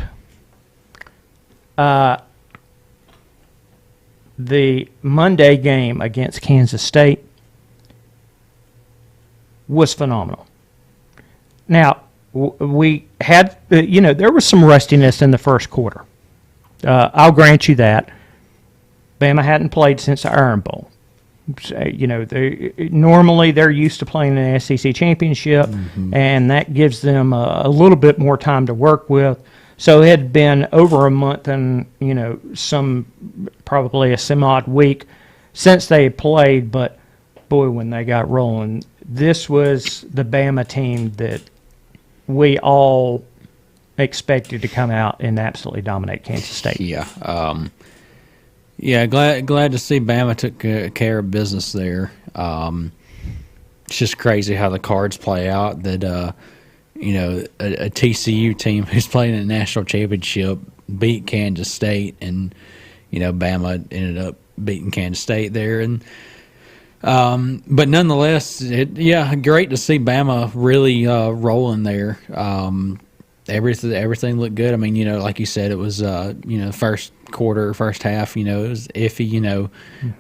the Monday game against Kansas State was phenomenal. Now, we had, there was some rustiness in the first quarter. I'll grant you that. Bama hadn't played since the Iron Bowl. Normally they're used to playing in the SEC championship, and that gives them a little bit more time to work with. So it had been over a month and, probably a some-odd week since they had played. But, boy, when they got rolling, this was the Bama team that we all expected to come out and absolutely dominate Kansas State. Yeah. Yeah, glad to see Bama took care of business there. It's just crazy how the cards play out. That a TCU team who's playing in the national championship beat Kansas State, and Bama ended up beating Kansas State there. And but nonetheless, great to see Bama really rolling there. Everything looked good. I mean, like you said, it was first quarter, first half, it was iffy,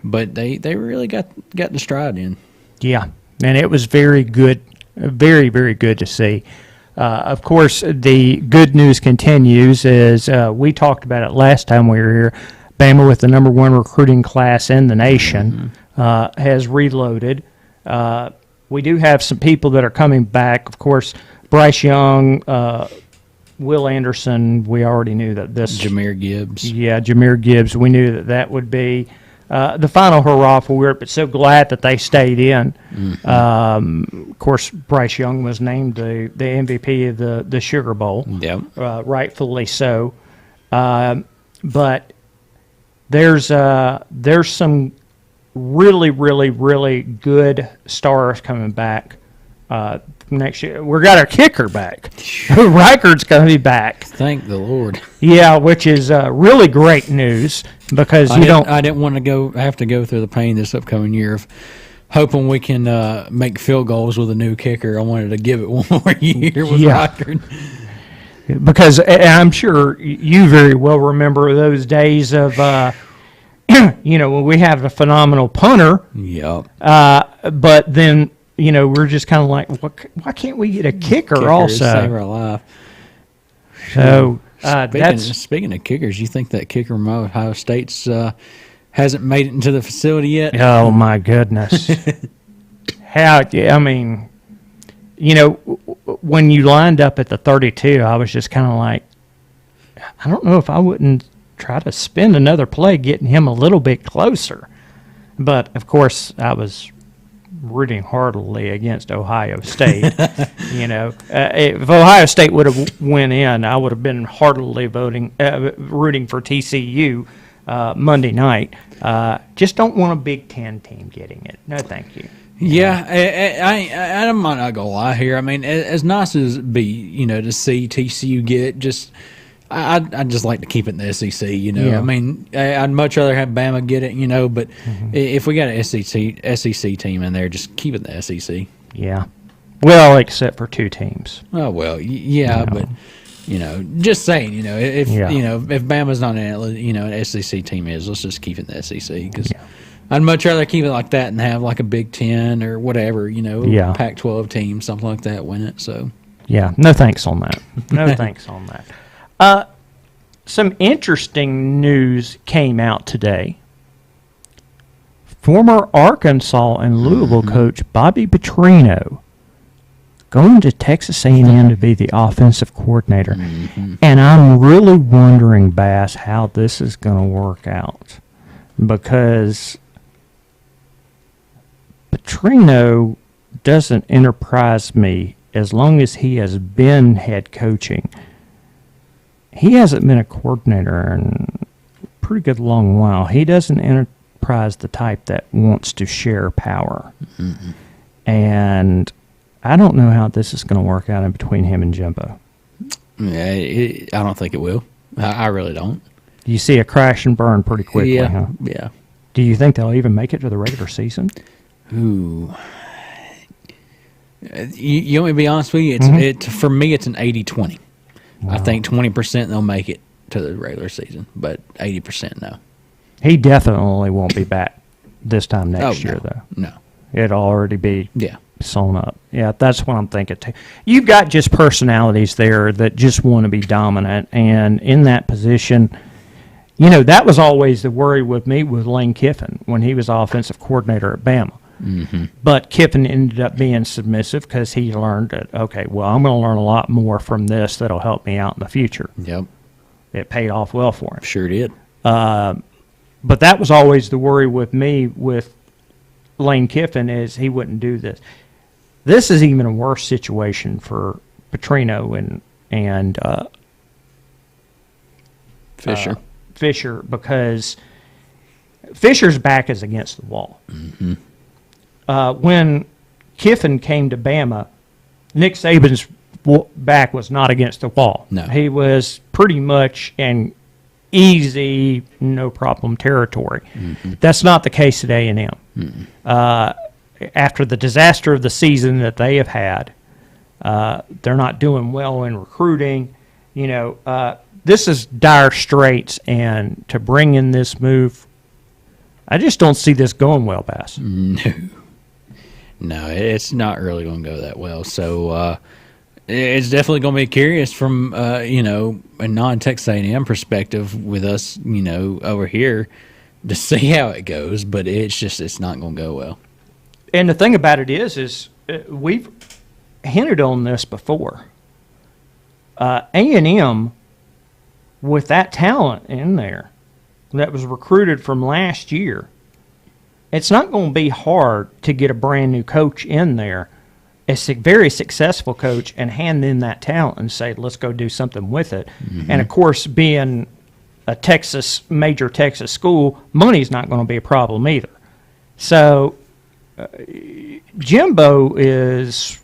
but they really got the stride in. Yeah, and it was very good, very, very good to see. Of course, the good news continues, as we talked about it last time we were here. Bama, with the number one recruiting class in the nation, has reloaded. We do have some people that are coming back. Of course, Bryce Young, Will Anderson, we already knew that this... Jahmyr Gibbs. Yeah, Jahmyr Gibbs. We knew that would be the final hurrah for it, but so glad that they stayed in. Of course, Bryce Young was named the MVP of the Sugar Bowl. Yep. Rightfully so. But there's some really, really, really good stars coming back next year. We got our kicker back. Reichard's going to be back. Thank the Lord. Yeah, which is really great news, because I didn't want to have to go through the pain this upcoming year of hoping we can make field goals with a new kicker. I wanted to give it one more year with Reichard. Because I'm sure you very well remember those days of when we have a phenomenal punter. Yep. But then we're just kind of like, why can't we get a kicker also? Save our life. So speaking of kickers, you think that kicker from Ohio State's hasn't made it into the facility yet? Oh my goodness! When you lined up at the 32, I was just kind of like, I don't know if I wouldn't try to spend another play getting him a little bit closer. But of course, I was rooting heartily against Ohio State. If Ohio State would have went in, I would have been heartily rooting for TCU Monday night. Just don't want a Big Ten team getting it. No, thank you. Yeah, I'm not gonna lie here. I mean, as nice as it be, to see TCU get just. I'd just like to keep it in the SEC, Yeah. I mean, I'd much rather have Bama get it, but if we got an SEC team in there, just keep it in the SEC. Yeah. Well, except for two teams. Oh, well, yeah, but, just saying, if Bama's not in it, an SEC team is, let's just keep it in the SEC because I'd much rather keep it like that and have like a Big Ten or whatever, Yeah. Pac-12 team, something like that, win it. So Yeah, no thanks on that. No thanks on that. Some interesting news came out today. Former Arkansas and Louisville coach Bobby Petrino going to Texas A&M to be the offensive coordinator. And I'm really wondering, Bass, how this is going to work out. Because Petrino doesn't enterprise me as long as he has been head coaching. He hasn't been a coordinator in a pretty good long while. He doesn't enterprise the type that wants to share power. And I don't know how this is going to work out in between him and Jimbo. Yeah, I don't think it will. I really don't. You see a crash and burn pretty quickly, huh? Yeah. Do you think they'll even make it to the regular season? Ooh. You want me to be honest with you? For me, it's an 80-20. Wow. I think 20% they'll make it to the regular season, but 80% no. He definitely won't be back this time next year, though. No. It'll already be Yeah. sewn up. Yeah, that's what I'm thinking too. You've got just personalities there that just want to be dominant, and in that position, that was always the worry with me with Lane Kiffin when he was offensive coordinator at Bama. But Kiffin ended up being submissive because he learned that, okay, well, I'm going to learn a lot more from this that'll help me out in the future. Yep. It paid off well for him. Sure did. But that was always the worry with me with Lane Kiffin is he wouldn't do this. This is even a worse situation for Petrino and Fisher because Fisher's back is against the wall. When Kiffin came to Bama, Nick Saban's back was not against the wall. No. He was pretty much in easy, no problem territory. That's not the case at A&M. After the disaster of the season that they have had, they're not doing well in recruiting. This is dire straits, and to bring in this move, I just don't see this going well, Bass. No, it's not really going to go that well. So it's definitely going to be curious from a non-Texas A&M perspective with us, over here to see how it goes. But it's not going to go well. And the thing about it is we've hinted on this before. A&M, with that talent in there that was recruited from last year, it's not going to be hard to get a brand new coach in there, a very successful coach, and hand in that talent and say, let's go do something with it. And, of course, being a major Texas school, money's not going to be a problem either. So Jimbo is,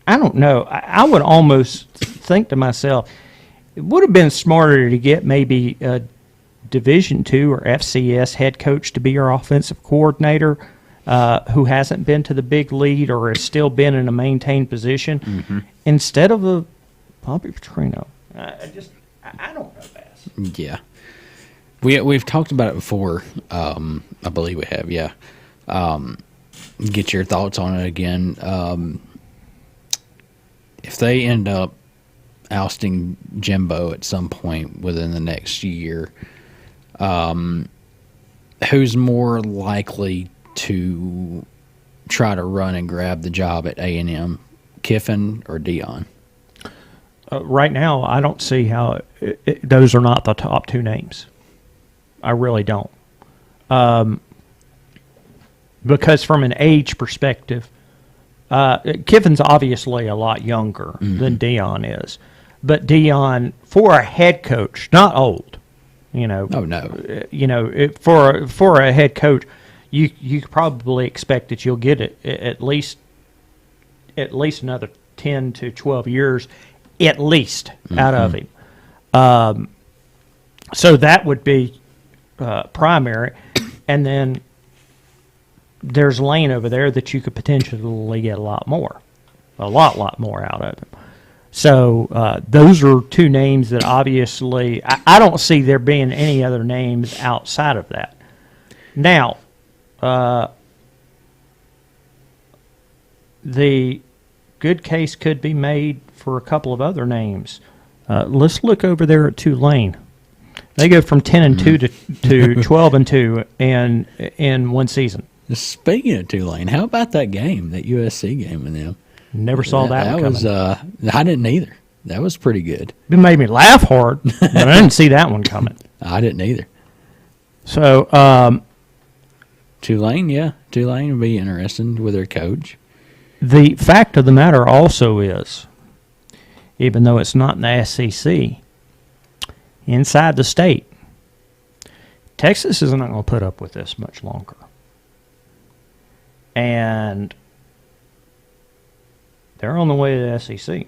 I don't know, I would almost think to myself, it would have been smarter to get maybe a Division II or FCS head coach to be your offensive coordinator who hasn't been to the big league or has still been in a maintained position instead of a Bobby Petrino. I don't know, Bass. Yeah. We've talked about it before. I believe we have, yeah. Get your thoughts on it again. If they end up ousting Jimbo at some point within the next year, who's more likely to try to run and grab the job at A&M, Kiffin or Dion? Right now, I don't see how those are not the top two names. I really don't. Because from an age perspective, Kiffin's obviously a lot younger than Dion is. But Dion, for a head coach, not old, Oh, no. For a head coach, you probably expect that you'll get it at least another 10 to 12 years at least out of him. So that would be primary. And then there's Lane over there that you could potentially get a lot more out of him. So those are two names that obviously I don't see there being any other names outside of that. Now, the good case could be made for a couple of other names. Let's look over there at Tulane. They go from 10-2 to 12-2 in one season. Speaking of Tulane, how about that game, that USC game with them? Never saw that one was coming. I didn't either. That was pretty good. It made me laugh hard, but I didn't see that one coming. I didn't either. So Tulane would be interesting with their coach. the fact of the matter also is, even though it's not in the SEC, inside the state, Texas is not going to put up with this much longer. And they're on the way to the SEC.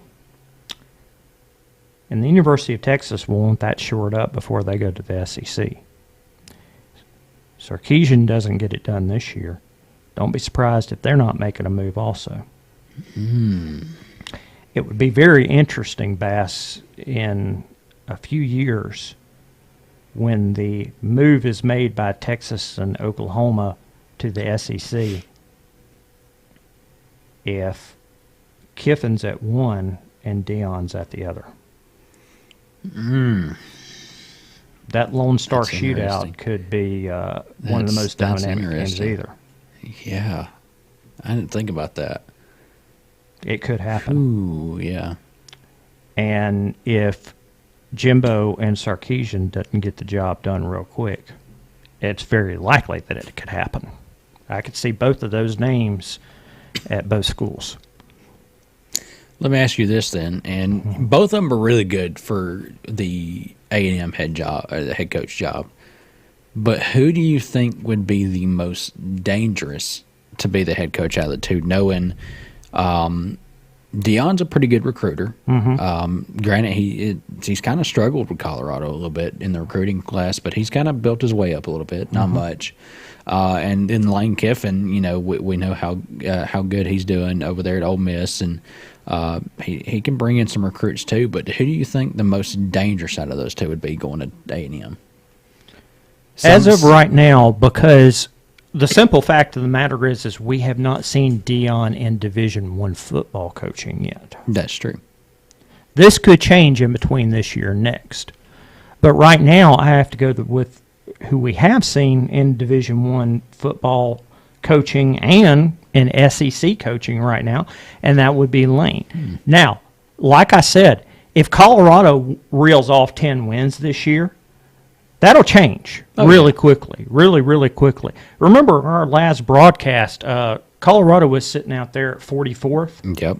And the University of Texas will want that shored up before they go to the SEC. Sarkisian doesn't get it done this year. Don't be surprised if they're not making a move also. It would be very interesting, Bass, in a few years when the move is made by Texas and Oklahoma to the SEC, if Kiffin's at one and Dion's at the other. That Lone Star That's interesting. shootout could be one of the most That's dynamic games interesting. either. Yeah. I didn't think about that. It could happen. Ooh, yeah. And if Jimbo and Sarkisian doesn't get the job done real quick, it's very likely that it could happen. I could see both of those names at both schools. Let me ask you this then, and both of them are really good for the A&M head job, or the head coach job. But who do you think would be the most dangerous to be the head coach out of the two? Knowing Dion's a pretty good recruiter. Granted, he's kind of struggled with Colorado a little bit in the recruiting class, but he's kind of built his way up a little bit, not much. And then Lane Kiffin, we know how good he's doing over there at Ole Miss, and he can bring in some recruits too. But who do you think the most dangerous out of those two would be going to A&M? As of right now, because the simple fact of the matter is we have not seen Dion in Division I football coaching yet. That's true. This could change in between this year and next. But right now, I have to go with who we have seen in Division I football coaching and in SEC coaching right now, and that would be Lane. Now, like I said, if Colorado reels off 10 wins this year, that'll change really quickly, really quickly. Remember our last broadcast, Colorado was sitting out there at 44th. Yep.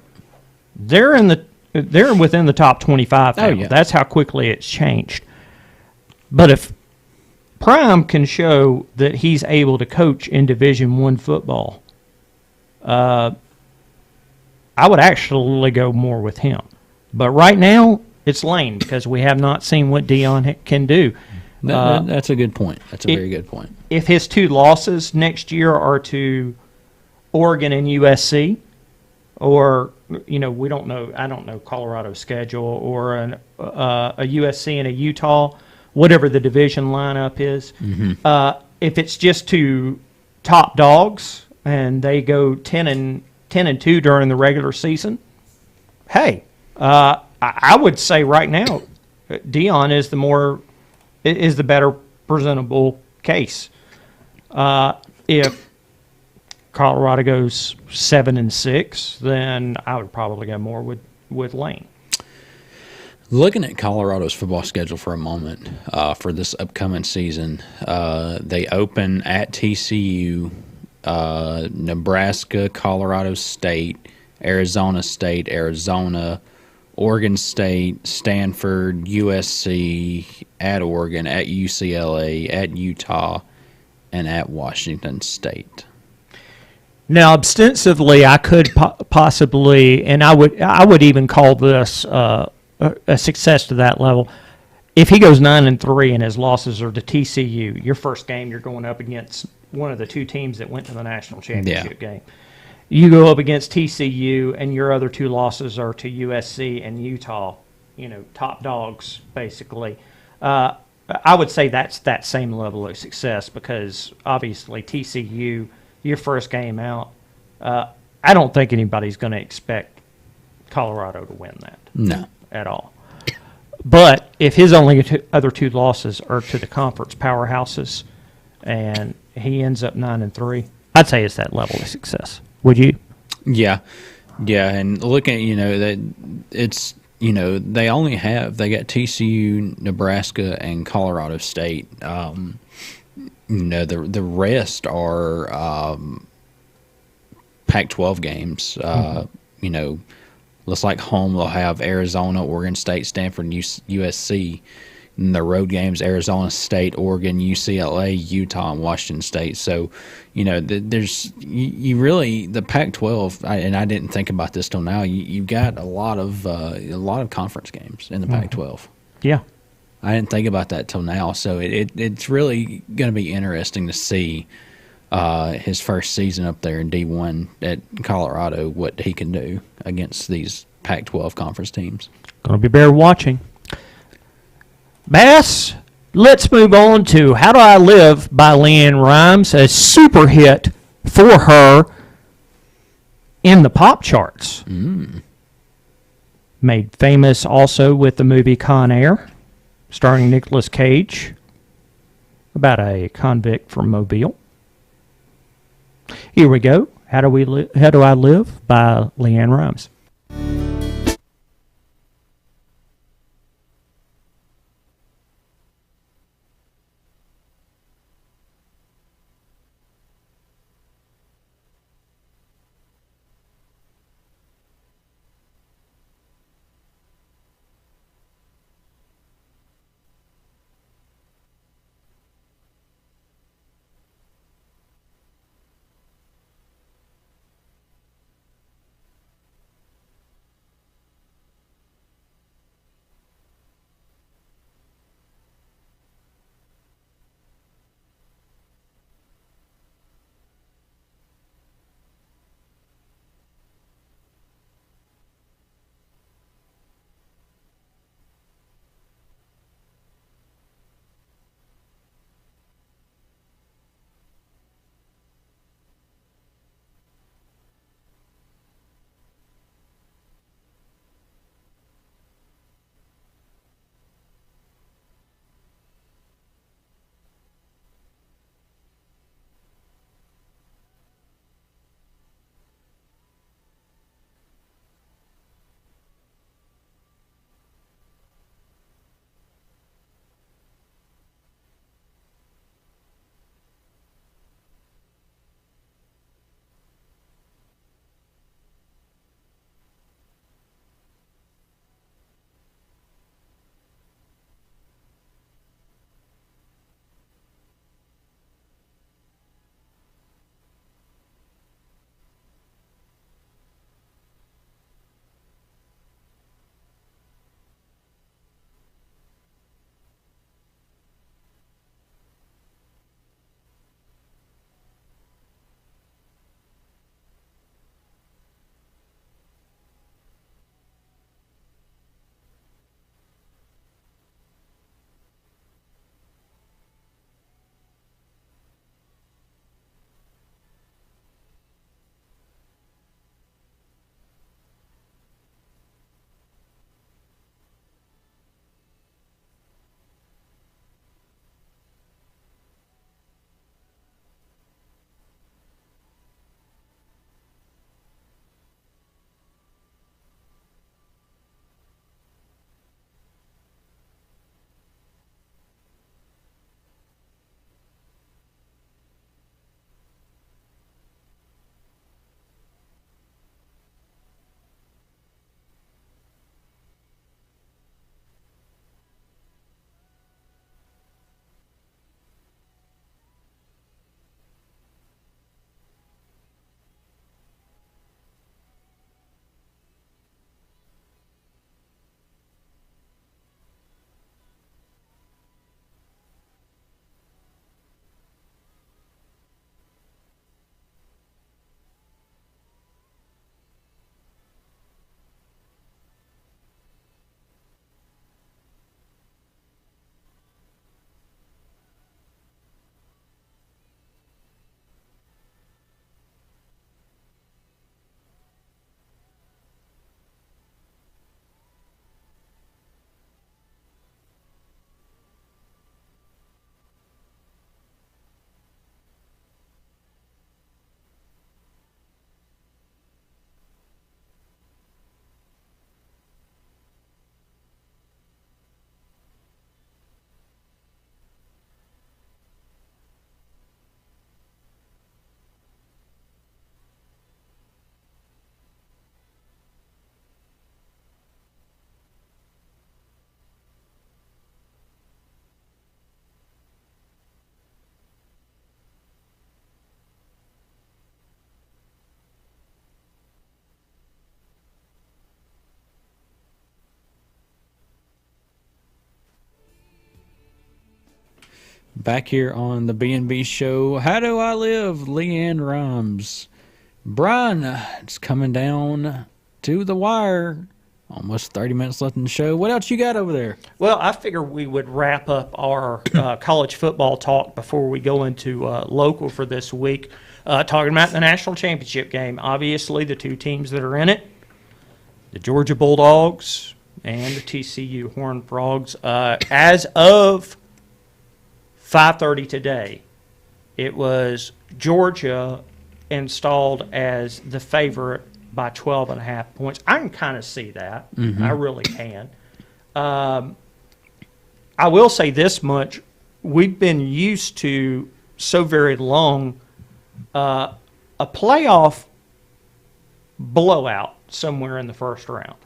They're within the top 25 now. yeah. That's how quickly it's changed. But if Prime can show that he's able to coach in Division I football, I would actually go more with him. But right now, it's Lane because we have not seen what Dion can do. That's a good point. That's a very good point. If his two losses next year are to Oregon and USC, or we don't know. I don't know Colorado's schedule, or a USC and a Utah, whatever the division lineup is. If it's just two top dogs and they go 10-2 during the regular season, hey, I would say right now, Dion is the better presentable case. If Colorado goes 7-6, then I would probably go more with Lane. Looking at Colorado's football schedule for a moment, for this upcoming season, they open at TCU, Nebraska, Colorado State, Arizona State, Arizona, Oregon State, Stanford, USC, at Oregon, at UCLA, at Utah, and at Washington State. Now, ostensibly, I could possibly, and I would even call this a success to that level. If he goes 9-3 and his losses are to TCU, your first game you're going up against one of the two teams that went to the national championship game. You go up against TCU, and your other two losses are to USC and Utah, top dogs, basically. I would say that's that same level of success because obviously TCU, your first game out, I don't think anybody's going to expect Colorado to win that. No. At all. But if his only other two losses are to the conference powerhouses and he ends up 9-3, I'd say it's that level of success. Would you? Yeah. Yeah, and looking at, that it's, they got TCU, Nebraska, and Colorado State. The rest are Pac-12 games. Looks like home they'll have Arizona, Oregon State, Stanford, and USC. And the road games, Arizona State, Oregon, UCLA, Utah, and Washington State. So, there's you really the Pac-12, and I didn't think about this till now. You've got a lot of conference games in the Pac-12. Yeah, I didn't think about that till now. So it's really going to be interesting to see his first season up there in D1 at Colorado, what he can do against these Pac-12 conference teams. Going to be bear watching. Bass, let's move on to How Do I Live by Leanne Rimes, a super hit for her in the pop charts. Made famous also with the movie Con Air, starring Nicolas Cage, about a convict from Mobile. Here we go. How Do I Live by Leanne Rimes. Back here on the B&B Show. How do I live? Leanne Rhymes. Brian, it's coming down to the wire. Almost 30 minutes left in the show. What else you got over there? Well, I figure we would wrap up our college football talk before we go into local for this week, talking about the national championship game. Obviously, the two teams that are in it, the Georgia Bulldogs and the TCU Horned Frogs. As of 5:30 today, it was Georgia installed as the favorite by 12.5 points. I can kind of see that. I really can. I will say this much. We've been used to so very long a playoff blowout somewhere in the first round.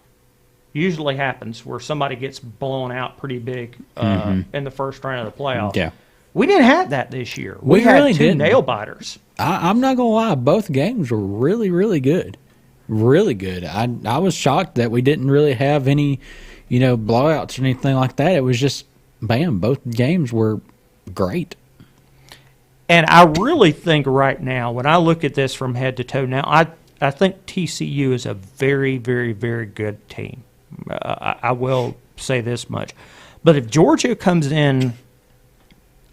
Usually happens where somebody gets blown out pretty big in the first round of the playoffs. Yeah. We didn't have that this year. We had really two didn't. nail biters. I'm not going to lie. Both games were really, really good. Really good. I was shocked that we didn't really have any, blowouts or anything like that. It was just, bam, both games were great. And I really think right now, when I look at this from head to toe now, I think TCU is a very, very, very good team. I will say this much. But if Georgia comes in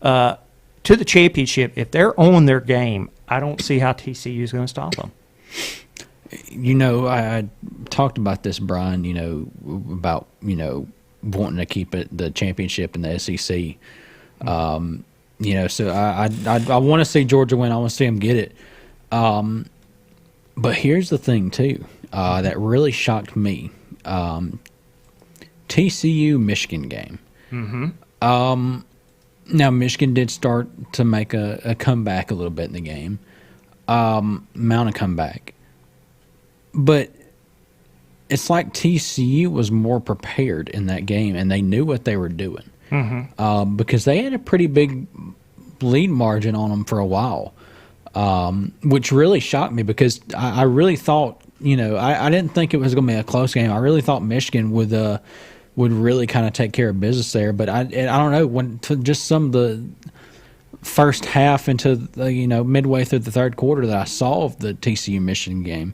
to the championship, if they're on their game, I don't see how TCU is going to stop them. I talked about this, Brian, about, wanting to keep it the championship in the SEC. So I want to see Georgia win. I want to see them get it. But here's the thing, too, that really shocked me. TCU-Michigan game. Now, Michigan did start to make a comeback a little bit in the game. Mount a comeback. But it's like TCU was more prepared in that game, and they knew what they were doing. Because they had a pretty big lead margin on them for a while, which really shocked me because I really thought, I didn't think it was going to be a close game. I really thought Michigan would really kind of take care of business there. But I don't know, when just some of the first half into the, midway through the third quarter that I saw of the TCU-Michigan game,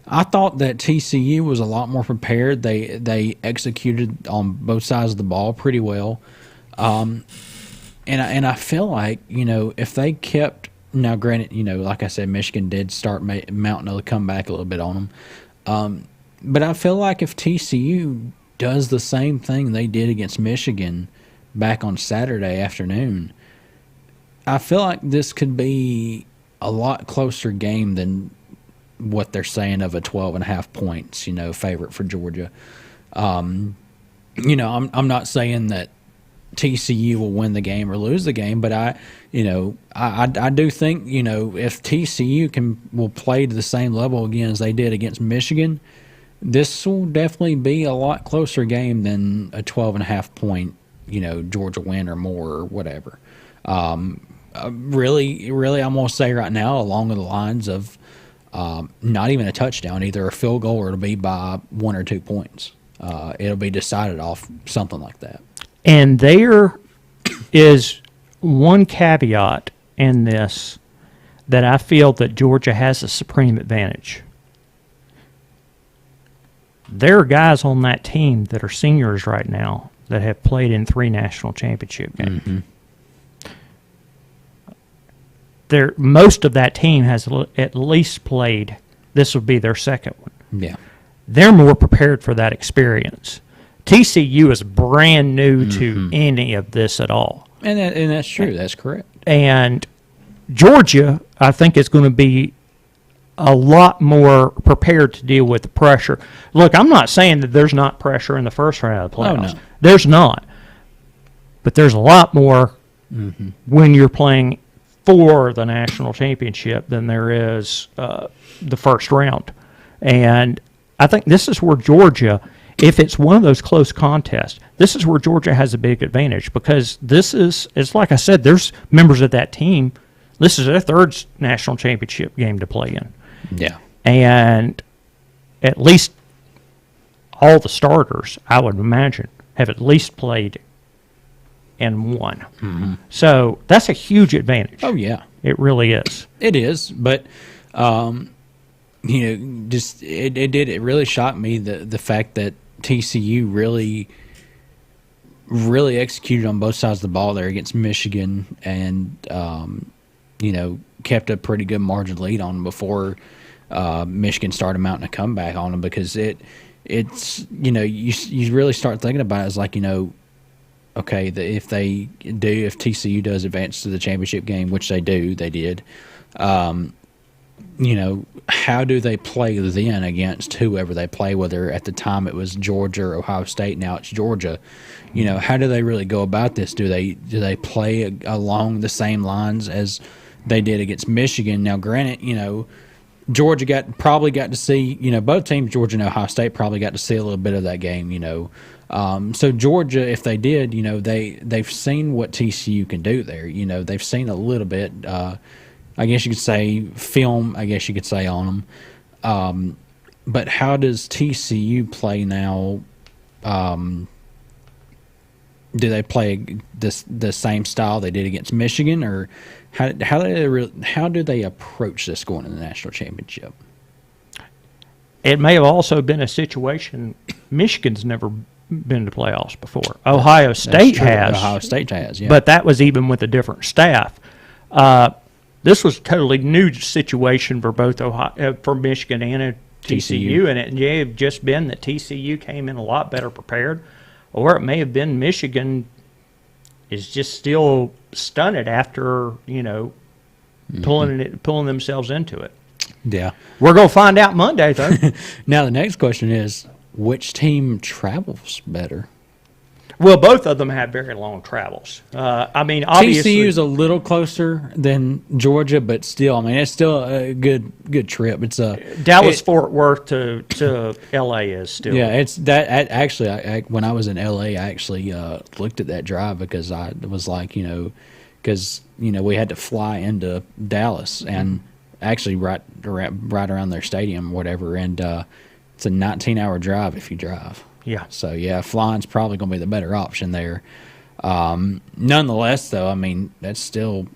I thought that TCU was a lot more prepared. They executed on both sides of the ball pretty well. And I feel like, if they kept, now granted, like I said, Michigan did start mounting a comeback a little bit on them. But I feel like if TCU does the same thing they did against Michigan back on Saturday afternoon, I feel like this could be a lot closer game than what they're saying of a 12.5 points, favorite for Georgia. I'm not saying that TCU will win the game or lose the game, but I do think, if TCU will play to the same level again as they did against Michigan, this will definitely be a lot closer game than a 12.5 point, Georgia win or more or whatever. Really, I'm going to say right now along the lines of not even a touchdown, either a field goal or it'll be by 1 or 2 points. It'll be decided off something like that. And there is one caveat in this that I feel that Georgia has a supreme advantage. There are guys on that team that are seniors right now that have played in 3 national championship games. Most of that team has at least played. This will be their second one. Yeah. They're more prepared for that experience. TCU is brand new to any of this at all. And that's true. That's correct. And Georgia, I think, is going to be a lot more prepared to deal with the pressure. Look, I'm not saying that there's not pressure in the first round of the playoffs. No. There's not. But there's a lot more when you're playing for the national championship than there is the first round. And I think this is where Georgia, if it's one of those close contests, this is where Georgia has a big advantage because it's like I said, there's members of that team. This is their third national championship game to play in. Yeah. And at least all the starters, I would imagine, have at least played and won. So that's a huge advantage. Oh yeah, It really is. it is. But just it really shocked me the fact that TCU really executed on both sides of the ball there against Michigan, and kept a pretty good margin lead on them before Michigan started mounting a comeback on them, because it's you really start thinking about it as like, okay, if TCU does advance to the championship game, which they did, how do they play then against whoever they play, whether at the time it was Georgia or Ohio State, now it's Georgia. How do they really go about this? Do they play along the same lines as they did against Michigan? Now, granted, Georgia probably got to see, both teams, Georgia and Ohio State, probably got to see a little bit of that game, So Georgia, if they did, they've seen what TCU can do there. They've seen a little bit, I guess you could say film, on them. But how does TCU play now? Do they play the same style they did against Michigan, or how do they approach this going to the national championship? It may have also been a situation. Michigan's never been to playoffs before. Ohio State has. Ohio State has, yeah. But that was even with a different staff. This was a totally new situation for both for Michigan and TCU, and it may have just been that TCU came in a lot better prepared, or it may have been Michigan is just still stunted after pulling themselves into it. Yeah. We're going to find out Monday, though. Now the next question is, which team travels better? Well, both of them have very long travels. Obviously, TCU's a little closer than Georgia, but still, it's still a good trip. It's Dallas-Fort Worth to L.A. is still. Yeah, it's that. Actually, when I was in L.A., I actually looked at that drive, because I was like, because we had to fly into Dallas, and actually right around their stadium, whatever, and it's a 19-hour drive if you drive. Yeah. So, yeah, flying's probably going to be the better option there. Nonetheless, though, that's still,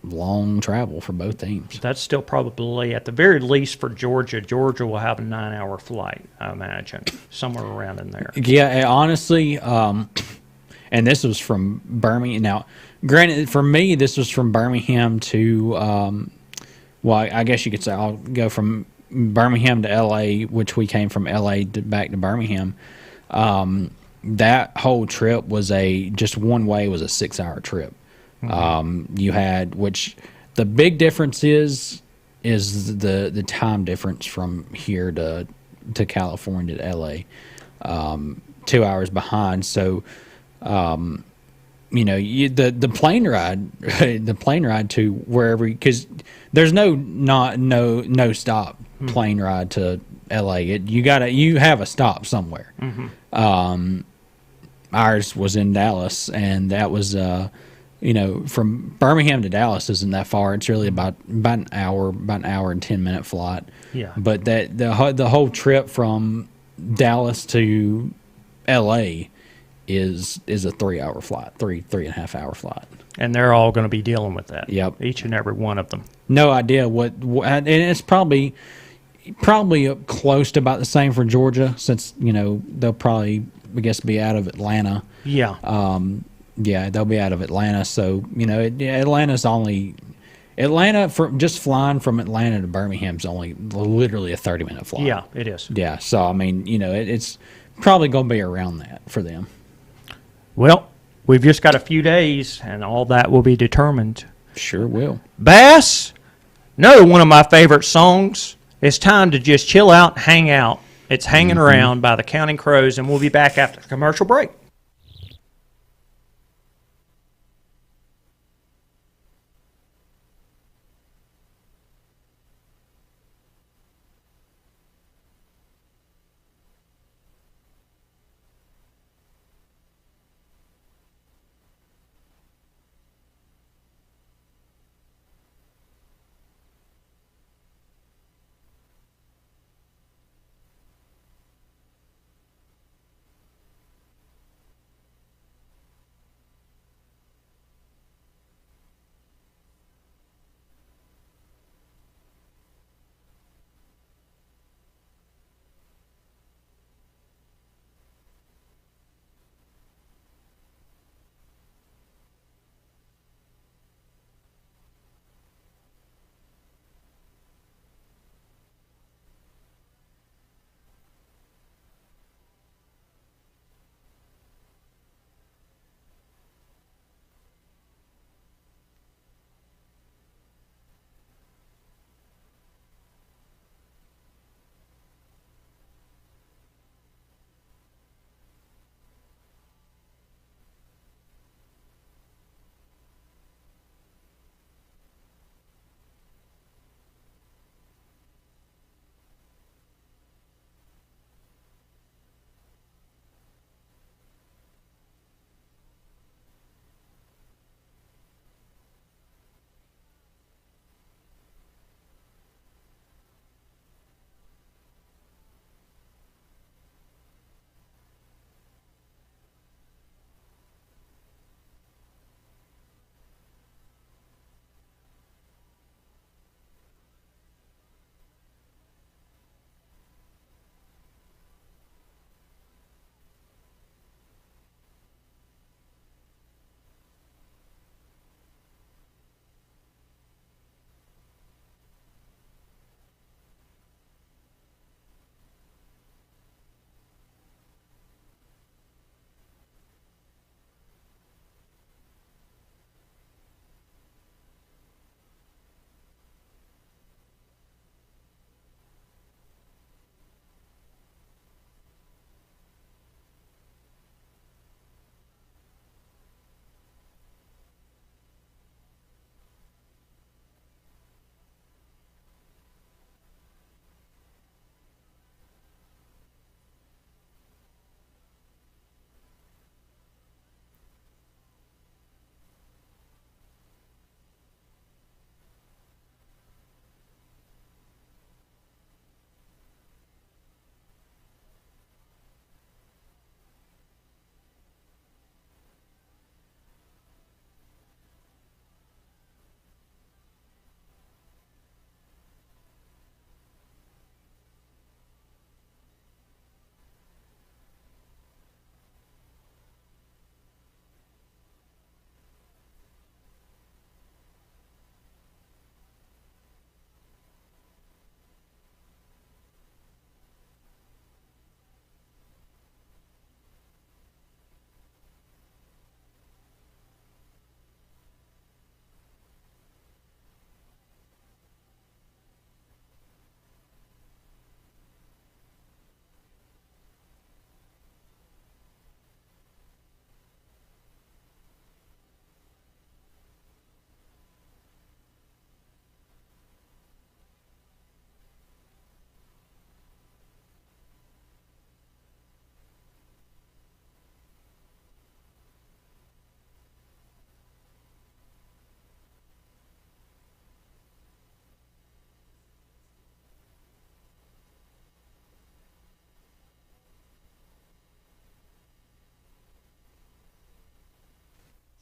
long travel for both teams. That's still probably, at the very least for Georgia. Georgia will have a 9-hour flight, I imagine, somewhere around in there. Yeah, honestly, and this was from Birmingham. Now, granted, for me, this was from Birmingham to, I guess you could say I'll go from Birmingham to L.A., which we came from L.A. back to Birmingham. That whole trip was just one way was a 6-hour trip. You had, which the big difference is the time difference from here to California to L.A. 2 hours behind. So, the plane ride to wherever, because there's no stop plane ride to LA. You have a stop somewhere. Ours was in Dallas, and that was from Birmingham to Dallas isn't that far. It's really about an hour and 10-minute flight. Yeah. But the whole trip from Dallas to LA is a 3-hour flight, 3.5-hour flight. And they're all going to be dealing with that. Yep. Each and every one of them. No idea what and it's probably close to about the same for Georgia, since they'll probably, I guess, be out of Atlanta. Yeah. Yeah, they'll be out of Atlanta. So Atlanta, for just flying from Atlanta to Birmingham is only literally a 30-minute flight. Yeah, it is. Yeah, so it's probably going to be around that for them. Well, we've just got a few days, and all that will be determined. Sure will. Bass, another one of my favorite songs. It's time to just chill out and hang out. It's Hanging Around by the Counting Crows, and we'll be back after the commercial break.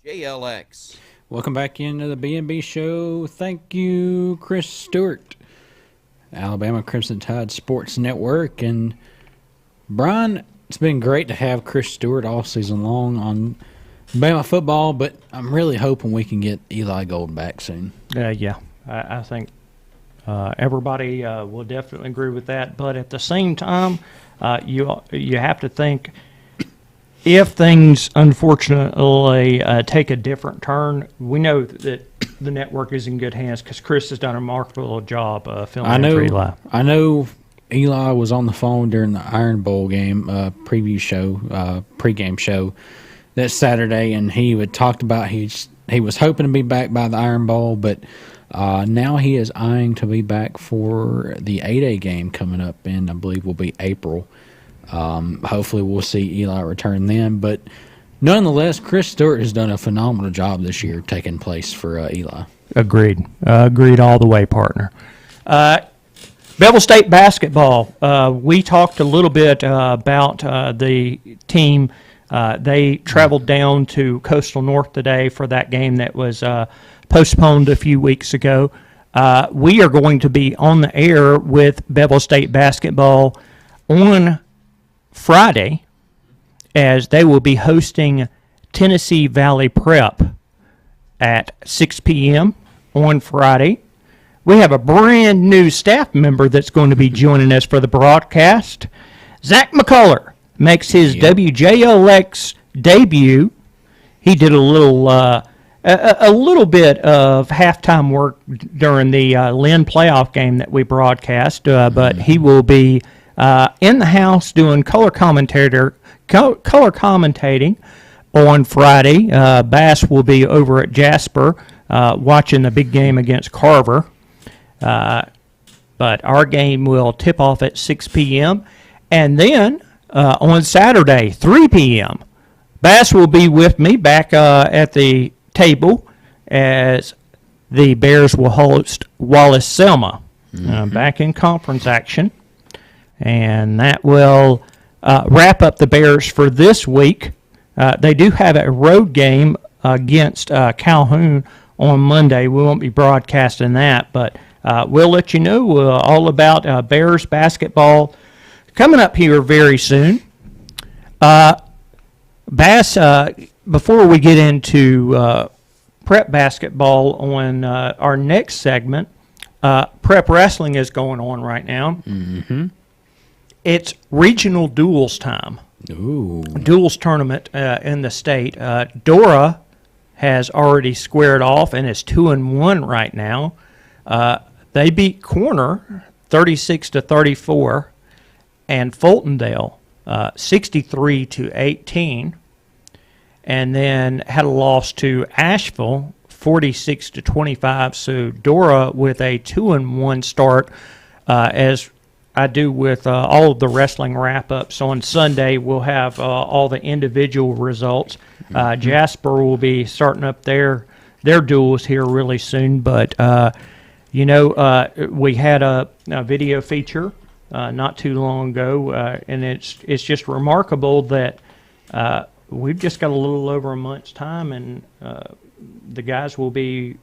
JLX. Welcome back into the B&B Show. Thank you, Chris Stewart, Alabama Crimson Tide Sports Network. And Brian, it's been great to have Chris Stewart all season long on Bama football, but I'm really hoping we can get Eli Gold back soon. Yeah, I think everybody will definitely agree with that. But at the same time, you have to think, if things unfortunately take a different turn, we know that the network is in good hands because Chris has done a remarkable job filming for Eli. I know Eli was on the phone during the Iron Bowl game pregame show that Saturday, and he had talked about he was hoping to be back by the Iron Bowl, but now he is eyeing to be back for the 8A game coming up in, I believe, will be April. Hopefully we'll see Eli return then, but nonetheless, Chris Stewart has done a phenomenal job this year taking place for Eli. Agreed all the way, partner. Bevill State basketball. We talked a little bit about the team. They traveled down to Coastal North today for that game that was postponed a few weeks ago. We are going to be on the air with Bevill State basketball on Friday, as they will be hosting Tennessee Valley Prep at 6 p.m. on Friday. We have a brand new staff member that's going to be joining us for the broadcast. Zach McCullough makes his WJLX debut. He did a little bit of halftime work during the Lynn playoff game that we broadcast, but he will be in the house doing color commentating on Friday. Bass will be over at Jasper watching the big game against Carver. But our game will tip off at 6 p.m. And then on Saturday, 3 p.m., Bass will be with me back at the table as the Bears will host Wallace-Selma back in conference action. And that will wrap up the Bears for this week. They do have a road game against Calhoun on Monday. We won't be broadcasting that, but we'll let you know all about Bears basketball coming up here very soon. Bass, before we get into prep basketball on our next segment, prep wrestling is going on right now. Mm-hmm. It's regional duels time. Ooh. Duels tournament in the state. Dora has already squared off and is 2-1 right now. They beat Corner 36-34, and Fultondale 63-18, and then had a loss to Asheville 46-25. So Dora with a 2-1 start, as I do with all of the wrestling wrap-ups. On Sunday, we'll have all the individual results. Jasper will be starting up their duels here really soon. But, we had a video feature not too long ago, and it's just remarkable that we've just got a little over a month's time, and the guys will be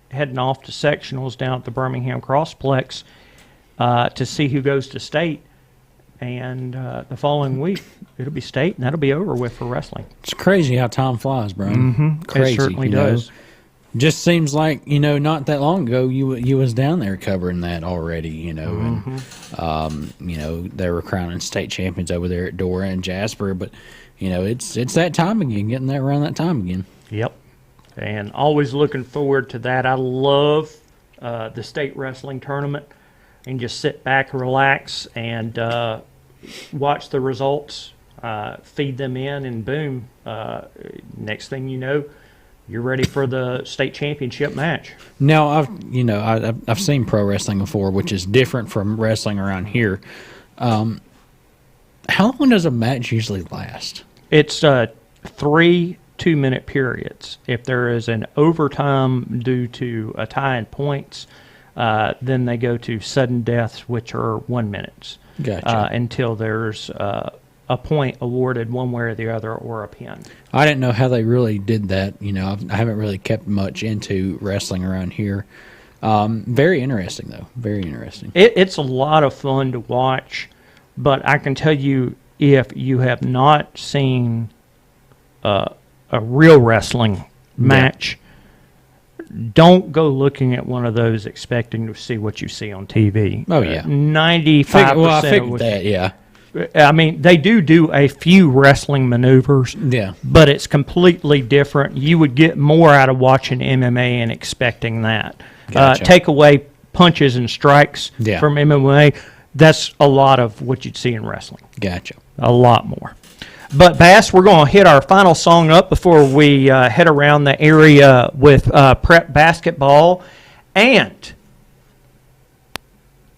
heading off to sectionals down at the Birmingham Crossplex to see who goes to state, and the following week it'll be state, and that'll be over with for wrestling. It's crazy how time flies, Brian. Mm-hmm. Crazy, it certainly does. Just seems like, not that long ago you was down there covering that already, Mm-hmm. and they were crowning state champions over there at Dora and Jasper, but it's that time again, getting that around that time again. Yep, and always looking forward to that. I love the state wrestling tournament. And just sit back, relax, and watch the results, feed them in, and boom, next thing you know, you're ready for the state championship match. Now, I've seen pro wrestling before, which is different from wrestling around here. How long does a match usually last? It's 3 2-minute periods. If there is an overtime due to a tie in points, then they go to sudden deaths, which are 1 minute. Gotcha. Until there's a point awarded one way or the other or a pin. I didn't know how they really did that. I haven't really kept much into wrestling around here. Very interesting, though. Very interesting. It's a lot of fun to watch, but I can tell you, if you have not seen a real wrestling match, don't go looking at one of those expecting to see what you see on TV. Oh, yeah. 95%. Well, I figured that, yeah. I mean, they do a few wrestling maneuvers, Yeah. but it's completely different. You would get more out of watching MMA and expecting that. Gotcha. Take away punches and strikes from MMA, that's a lot of what you'd see in wrestling. Gotcha. A lot more. But, Bass, we're going to hit our final song up before we head around the area with prep basketball. And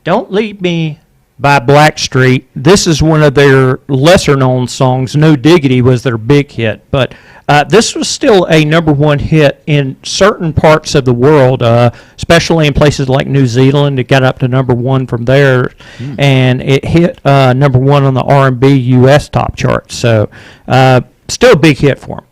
Don't Leave Me by Blackstreet. This is one of their lesser-known songs. No Diggity was their big hit. But this was still a #1 hit in certain parts of the world, especially in places like New Zealand. It got up to #1 from there, and it hit #1 on the R&B U.S. top chart. So still a big hit for them.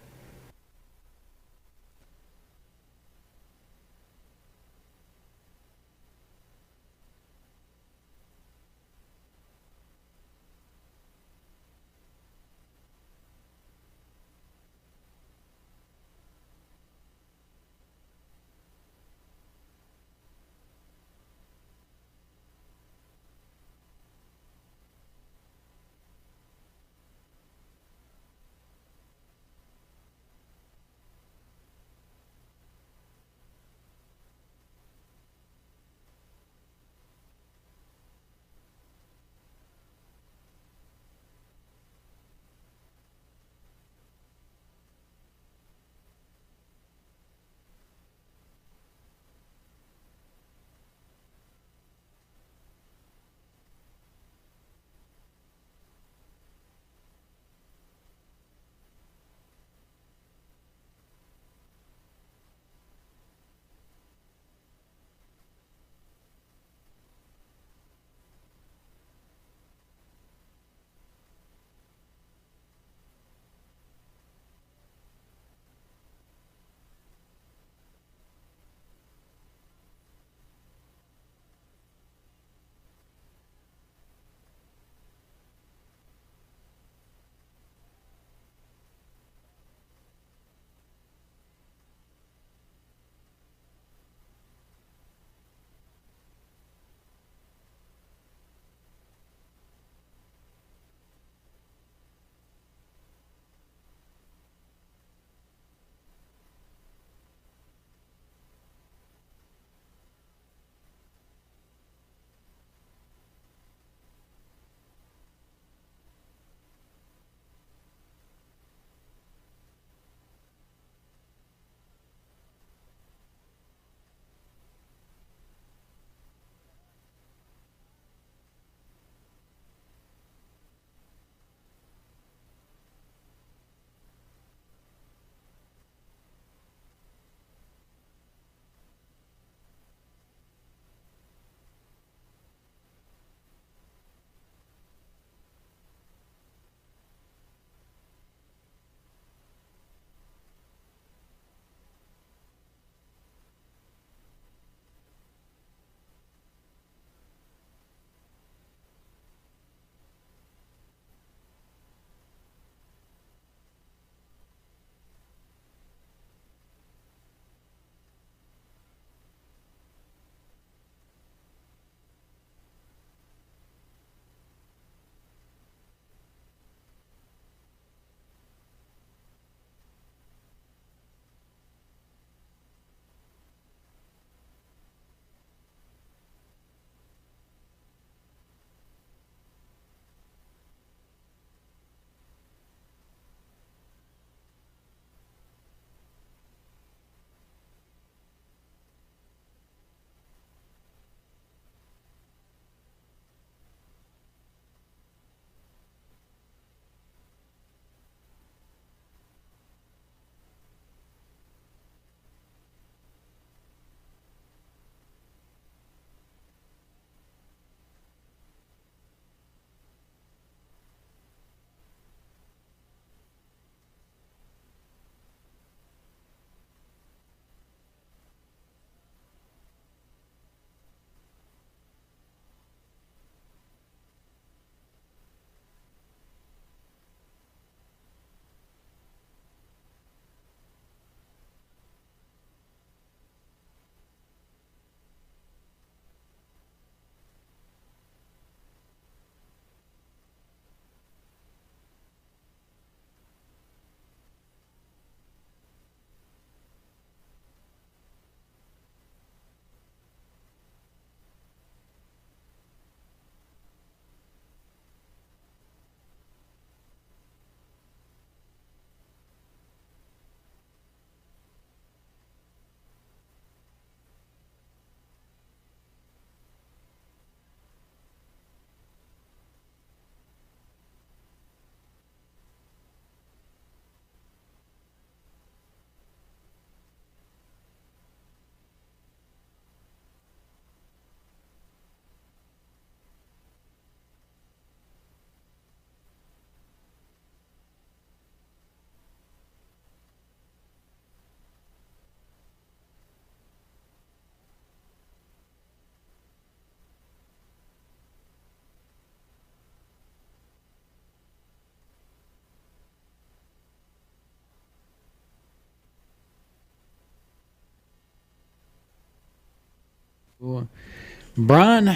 Brian,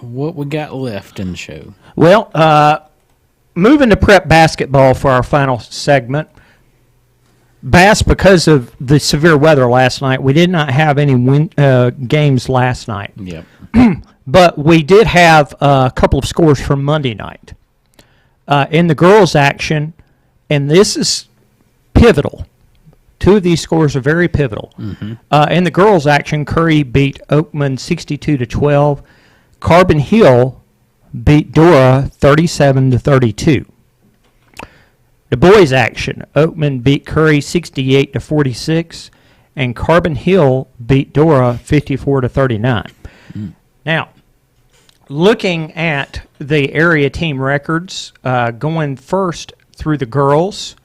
what we got left in the show? Well, moving to prep basketball for our final segment. Bass, because of the severe weather last night, we did not have any games last night. Yep. But we did have a couple of scores from Monday night. In the girls' action, and this is pivotal. Two of these scores are very pivotal. In the girls' action, Curry beat Oakman 62-12. Carbon Hill beat Dora 37-32. The boys' action, Oakman beat Curry 68-46, and Carbon Hill beat Dora 54-39. Now, looking at the area team records, going first through the girls,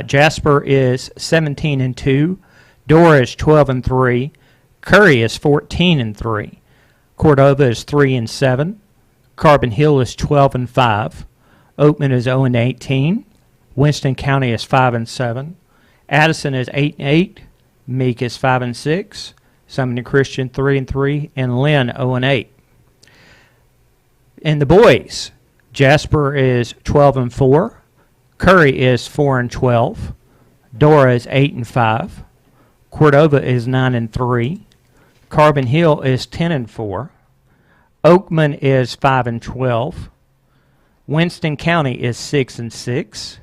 Jasper is 17-2, Dora is 12-3, Curry is 14-3, Cordova is 3-7, Carbon Hill is 12-5, Oakman is 0-18. Winston County is 5-7. Addison is 8-8. Meek is 5-6. Sumiton Christian 3-3, and Lynn 0-8. In the boys, Jasper is 12-4. Curry is 4-12. Dora is 8-5. Cordova is 9-3. Carbon Hill is 10-4. Oakman is 5-12. Winston County is 6-6.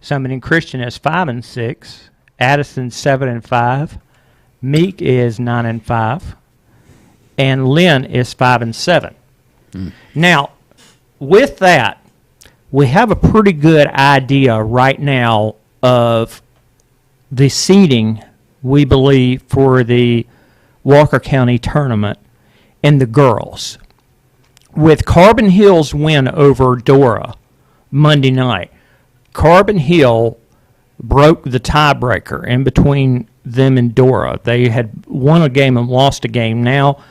Sumiton Christian is 5-6. Addison 7-5. Meek is 9-5. And Lynn is 5-7. Now, with that, we have a pretty good idea right now of the seeding, we believe, for the Walker County tournament in the girls. With Carbon Hill's win over Dora Monday night, Carbon Hill broke the tiebreaker in between them and Dora. They had won a game and lost a game. Now,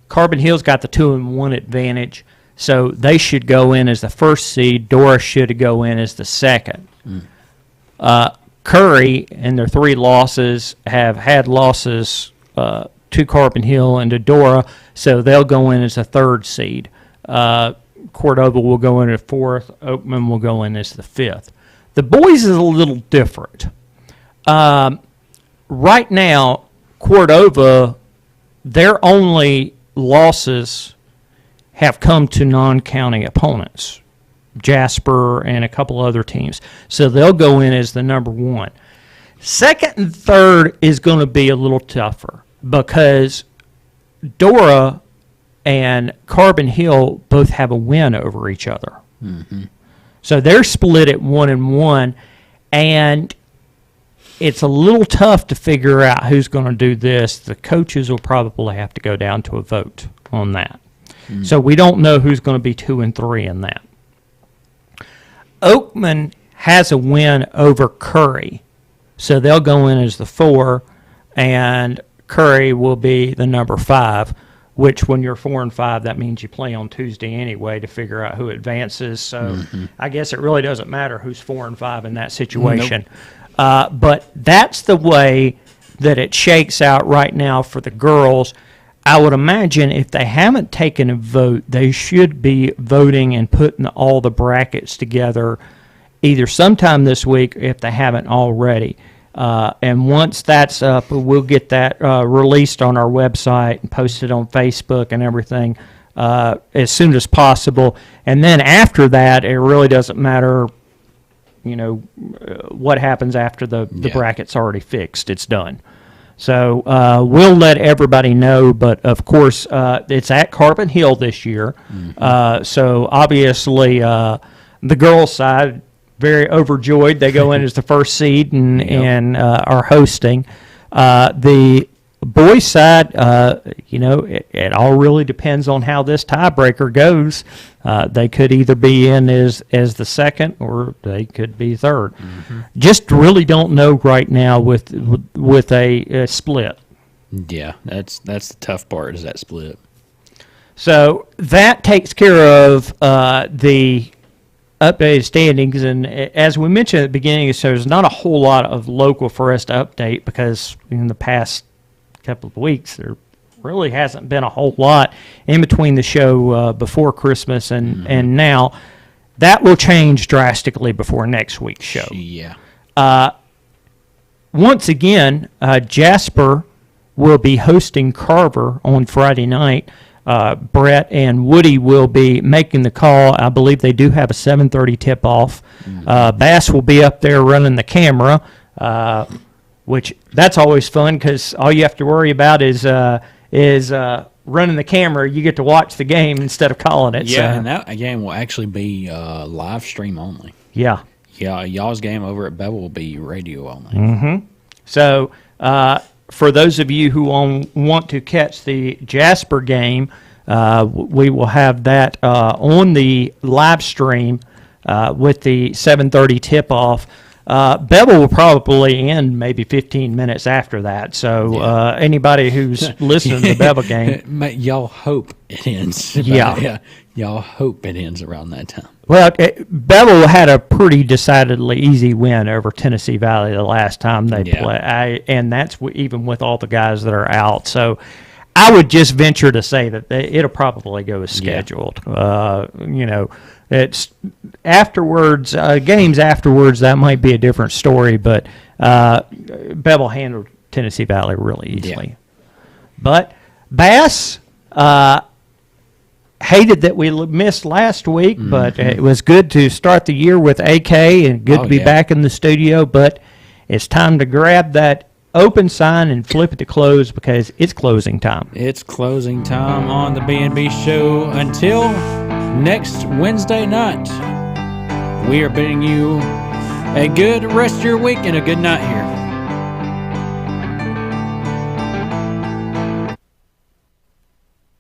Carbon Hill's got the 2-1 advantage, so they should go in as the first seed. Dora should go in as the second. Curry, in their 3 losses, have had losses to Carbon Hill and to Dora, so they'll go in as the third seed. Cordova will go in as 4th. Oakman will go in as the 5th. The boys is a little different. Right now, Cordova, their only losses have come to non-county opponents, Jasper and a couple other teams. So they'll go in as the number 1. Second and third is going to be a little tougher because Dora and Carbon Hill both have a win over each other. So they're split at 1-1, and it's a little tough to figure out who's going to do this. The coaches will probably have to go down to a vote on that. So we don't know who's going to be 2 and 3 in that. Oakman has a win over Curry, so they'll go in as the 4, and Curry will be the number 5. Which, when you're 4 and 5, that means you play on Tuesday anyway to figure out who advances. So I guess it really doesn't matter who's 4 and 5 in that situation. But that's the way that it shakes out right now for the girls. I would imagine if they haven't taken a vote, they should be voting and putting all the brackets together either sometime this week if they haven't already. And once that's up, we'll get that released on our website and posted on Facebook and everything as soon as possible. And then after that, it really doesn't matter, what happens after the bracket's already fixed. It's done. So we'll let everybody know. But, of course, it's at Carbon Hill this year. So, obviously, the girls' side, very overjoyed. They go in as the first seed and are hosting. The boys' side, it all really depends on how this tiebreaker goes. They could either be in as the second or they could be third. Just really don't know right now with a split. Yeah, that's the tough part is that split. So that takes care of the updated standings, and as we mentioned at the beginning, so there's not a whole lot of local for us to update because in the past couple of weeks there really hasn't been a whole lot in between the show before Christmas and now. That will change drastically before next week's show. Yeah. Once again, Jasper will be hosting Carver on Friday night. Brett and Woody will be making the call. I believe they do have a 7:30 tip-off. Bass will be up there running the camera, which that's always fun because all you have to worry about is running the camera. You get to watch the game instead of calling it. Yeah, so. and that game will actually be live stream only. Yeah. Yeah, y'all's game over at Bevill will be radio only. So, for those of you who want to catch the Jasper game, we will have that on the live stream with the 7:30 tip-off. Bevill will probably end maybe 15 minutes after that. So anybody who's listening to the Bevill game, y'all hope it ends. Yeah. Y'all hope it ends around that time. well, Bevill had a pretty decidedly easy win over Tennessee Valley the last time they played, and that's even with all the guys that are out. So I would just venture to say that it'll probably go as scheduled. It's afterwards, games afterwards, that might be a different story, but Bevill handled Tennessee Valley really easily. Yeah. But Bass, hated that we missed last week, but it was good to start the year with AK and good to be back in the studio, but it's time to grab that open sign and flip it to close because it's closing time. It's closing time on the B&B Show. Until next Wednesday night, we are bidding you a good rest of your week and a good night here.